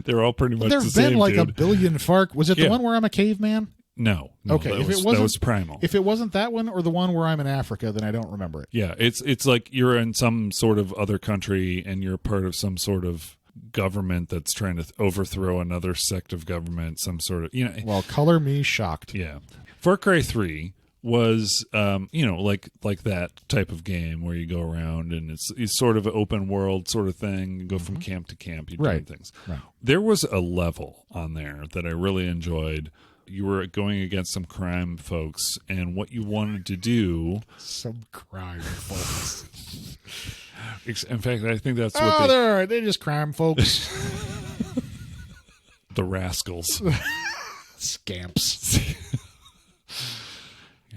They're all pretty much the same. There's been like dude. a billion Far. Was it the one where I'm a caveman? No. Okay, that was Primal. If it wasn't that one or the one where I'm in Africa, then I don't remember it. Yeah, it's like you're in some sort of other country and you're part of some sort of government that's trying to overthrow another sect of government. Some sort of Well, color me shocked. Yeah, Far Cry 3 was like that type of game where you go around and it's sort of an open world sort of thing. You go from camp to camp, you do things. Right. There was a level on there that I really enjoyed. You were going against some crime folks, and what you wanted to do. Some crime folks. In fact, I think that's what they're just crime folks. The rascals. Scamps.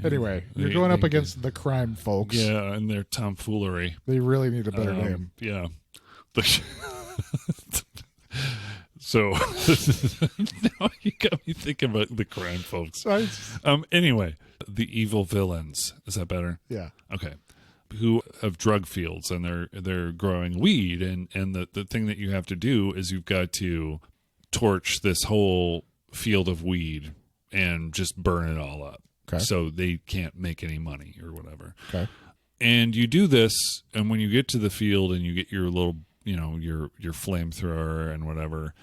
Anyway, you're going up against the crime folks. Yeah, and their tomfoolery. They really need a better name. Yeah. So now you got me thinking about the crime folks. Anyway, the evil villains. Is that better? Yeah. Okay. Who have drug fields and they're growing weed, and the thing that you have to do is you've got to torch this whole field of weed and just burn it all up. Okay. So they can't make any money or whatever. Okay. And you do this, and when you get to the field and you get your little your flamethrower and whatever,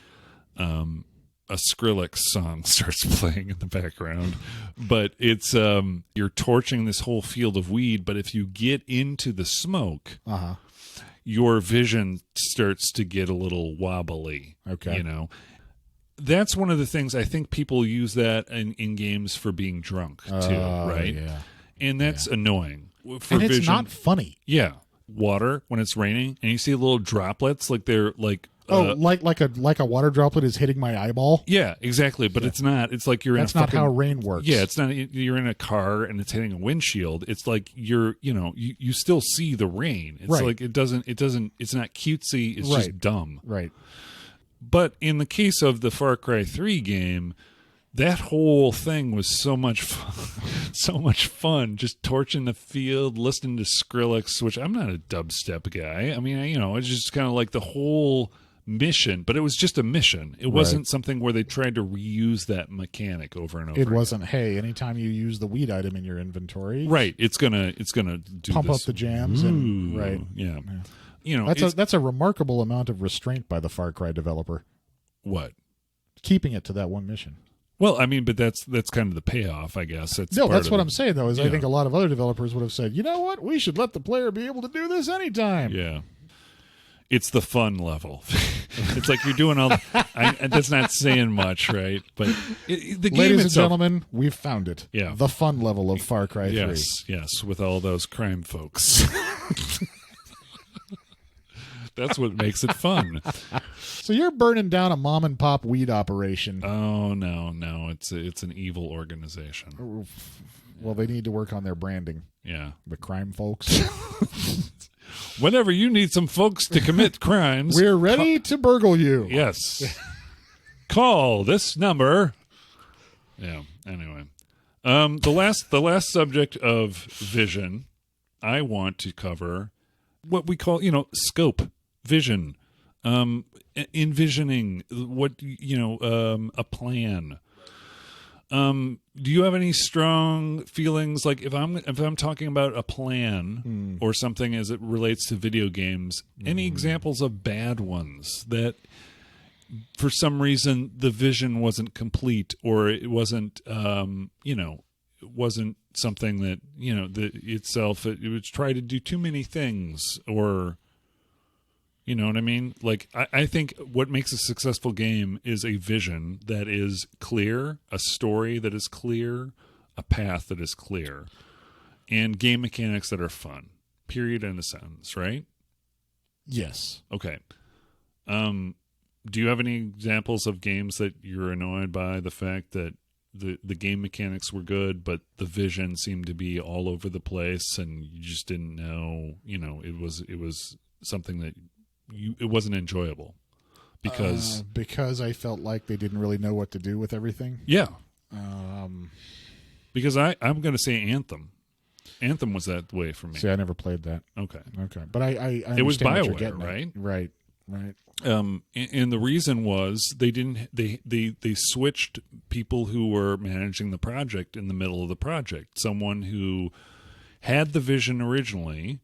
a Skrillex song starts playing in the background. But it's you're torching this whole field of weed, but if you get into the smoke, your vision starts to get a little wobbly. Okay. That's one of the things I think people use that in games for being drunk too, right? Yeah. And that's annoying. For And it's vision. not funny. Yeah. Water when it's raining and you see little droplets like they're like like a water droplet is hitting my eyeball. yeah, exactly. But it's not. It's like you're That's in a not how rain works. Yeah, it's not. You're in a car and it's hitting a windshield. It's like you still see the rain. It's Right. like it doesn't. It's not cutesy. It's just dumb. Right. But in the case of the Far Cry 3 game, that whole thing was so much fun, so much fun. Just torching the field, listening to Skrillex, which I'm not a dubstep guy. I mean, it's just kind of like the whole mission, but it was just a mission. It wasn't something where they tried to reuse that mechanic over and over. It wasn't, hey, anytime you use the weed item in your inventory, right. It's gonna do pump this. up the jams and right. Yeah. That's a remarkable amount of restraint by the Far Cry developer. What? Keeping it to that one mission. Well, I mean, but that's kind of the payoff, I guess. That's what I'm saying, though, is I think a lot of other developers would have said, you know what, we should let the player be able to do this anytime. Yeah. It's the fun level. It's like you're doing all that's not saying much, right? But the game Ladies and itself, gentlemen, we've found it. Yeah. The fun level of Far Cry 3. Yes, with all those crime folks. That's what makes it fun. So you're burning down a mom and pop weed operation. Oh no, it's an evil organization. Well, they need to work on their branding. Yeah, the crime folks. Whenever you need some folks to commit crimes, we're ready to burgle you. Yes. Call this number. Yeah. Anyway, the last subject of vision, I want to cover what we call scope. Vision, envisioning what a plan. Do you have any strong feelings like if I'm talking about a plan or something as it relates to video games? Any examples of bad ones that for some reason the vision wasn't complete or it wasn't it wasn't something that it would try to do too many things or. You know what I mean? Like, I think what makes a successful game is a vision that is clear, a story that is clear, a path that is clear, and game mechanics that are fun. Period and a sentence, right? Yes. Okay. Do you have any examples of games that you're annoyed by the fact that the game mechanics were good, but the vision seemed to be all over the place and you just didn't know, it was something that it wasn't enjoyable because I felt like they didn't really know what to do with everything. Yeah. Because I'm going to say Anthem. Anthem was that way for me. See, I never played that. Okay. But I it was BioWare, right? Right. And the reason was they switched people who were managing the project in the middle of the project. Someone who had the vision originally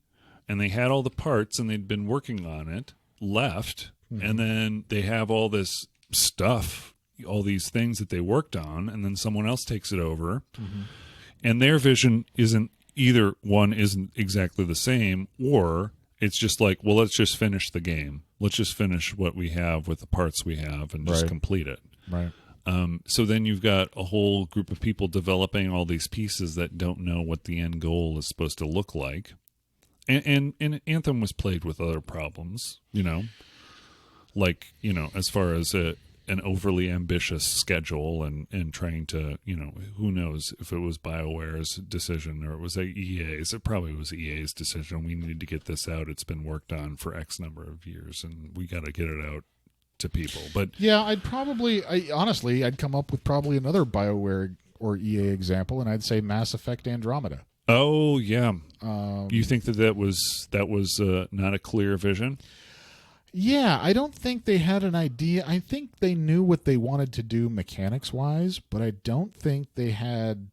and they had all the parts and they'd been working on it, left, and then they have all this stuff, all these things that they worked on, and then someone else takes it over, and their vision isn't exactly the same, or it's just like, well, let's just finish the game. Let's just finish what we have with the parts we have and just complete it. Right. So then you've got a whole group of people developing all these pieces that don't know what the end goal is supposed to look like. And Anthem was plagued with other problems, like, as far as an overly ambitious schedule and trying to, who knows if it was BioWare's decision or it was EA's. It probably was EA's decision. We need to get this out. It's been worked on for X number of years and we got to get it out to people. But yeah, honestly, I'd come up with probably another BioWare or EA example, and I'd say Mass Effect Andromeda. Oh yeah, you think that was not a clear vision? Yeah, I don't think they had an idea. I think they knew what they wanted to do mechanics wise, but I don't think they had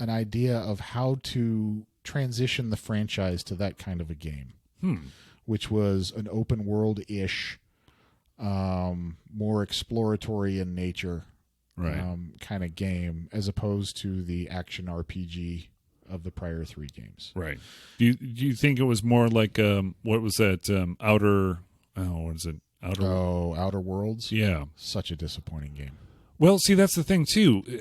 an idea of how to transition the franchise to that kind of a game. which was an open world-ish, more exploratory in nature Right. kind of game, as opposed to the action RPG of the prior 3 games. Right. Do you think it was more like what was that Outer? Oh, what is it? Outer Worlds? Yeah. Such a disappointing game. Well, see, that's the thing too.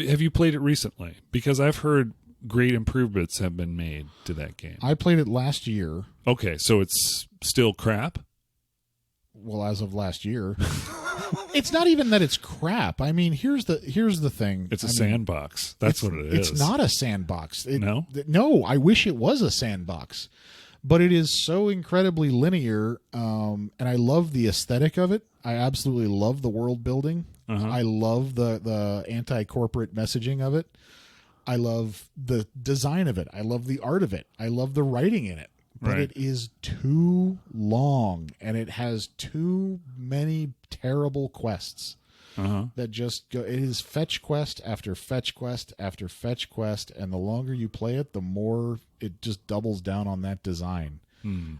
Have you played it recently? Because I've heard great improvements have been made to that game. I played it last year. Okay, so it's still crap? Well, as of last year. It's not even that it's crap. I mean, here's the thing. It's a sandbox. That's what it is. It's not a sandbox. No? No, I wish it was a sandbox. But it is so incredibly linear, and I love the aesthetic of it. I absolutely love the world building. I love the anti-corporate messaging of it. I love the design of it. I love the art of it. I love the writing in it. But Right. it is too long, and it has too many terrible quests that just go. It is fetch quest after fetch quest after fetch quest, and the longer you play it, the more it just doubles down on that design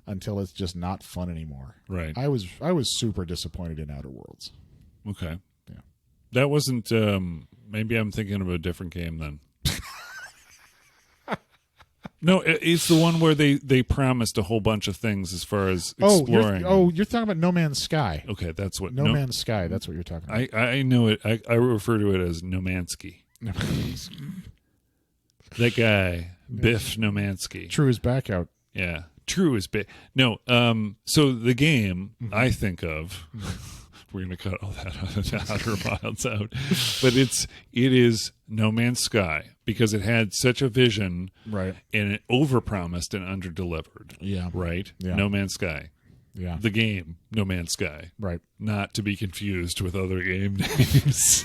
until it's just not fun anymore. Right. I was super disappointed in Outer Worlds. Okay. Yeah. That wasn't maybe I'm thinking of a different game then. No, it's the one where they promised a whole bunch of things as far as exploring. You're talking about No Man's Sky. Okay, that's what No Man's Sky. That's what you're talking about. I know it. I refer to it as Nomansky. That guy, Biff Nomansky. True as back out. Yeah, true as big. No, so the game I think of, we're going to cut all that Outer Wilds out, but it is No Man's Sky because it had such a vision, Right. and it overpromised and underdelivered. Yeah. Right. Yeah. No Man's Sky. Yeah. The game No Man's Sky. Right. Not to be confused with other game names.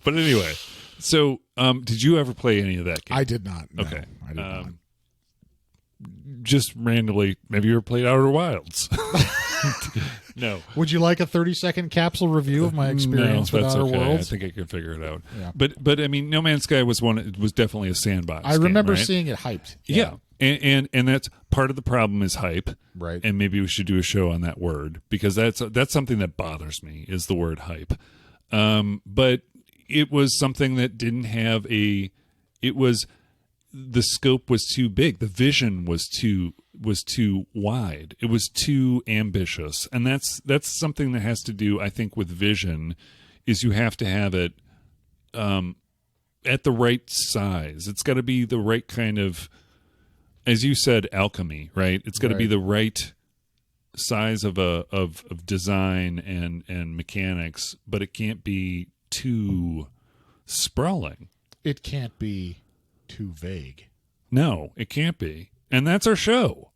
But anyway, so did you ever play any of that game? I did not. No, Okay. I did not. Just randomly, maybe you ever played Outer Wilds? No. Would you like a 30-second capsule review of my experience with Outer okay. Worlds? I think I can figure it out. Yeah. But I mean, No Man's Sky was one. It was definitely a sandbox. I remember game, right? seeing it hyped. Yeah. And that's part of the problem is hype. Right. And maybe we should do a show on that word because that's something that bothers me is the word hype. But it was something that didn't have the scope was too big. The vision was too wide. It was too ambitious. And that's something that has to do, I think, with vision is you have to have it at the right size. It's got to be the right kind of, as you said, alchemy, right? It's got to be Right. the right size of design and mechanics, but it can't be too sprawling. It can't be too vague. No, it can't be. And that's our show.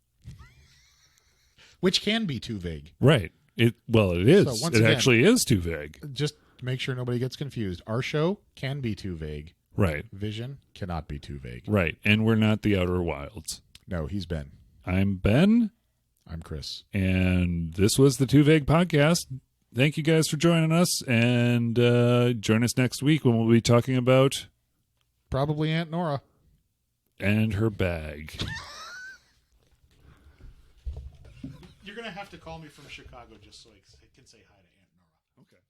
Which can be too vague. Right. It is. So once it again- actually is too vague. Just to make sure nobody gets confused. Our show can be too vague. Right. Vision cannot be too vague. Right. And we're not the Outer Wilds. No, he's Ben. I'm Ben, I'm Chris. and this was the Too Vague Podcast. Thank you guys for joining us, and join us next week when we'll be talking about Probably Aunt Norah. and her bag. You're going to have to call me from Chicago just so I can say hi to Aunt Norah. Okay.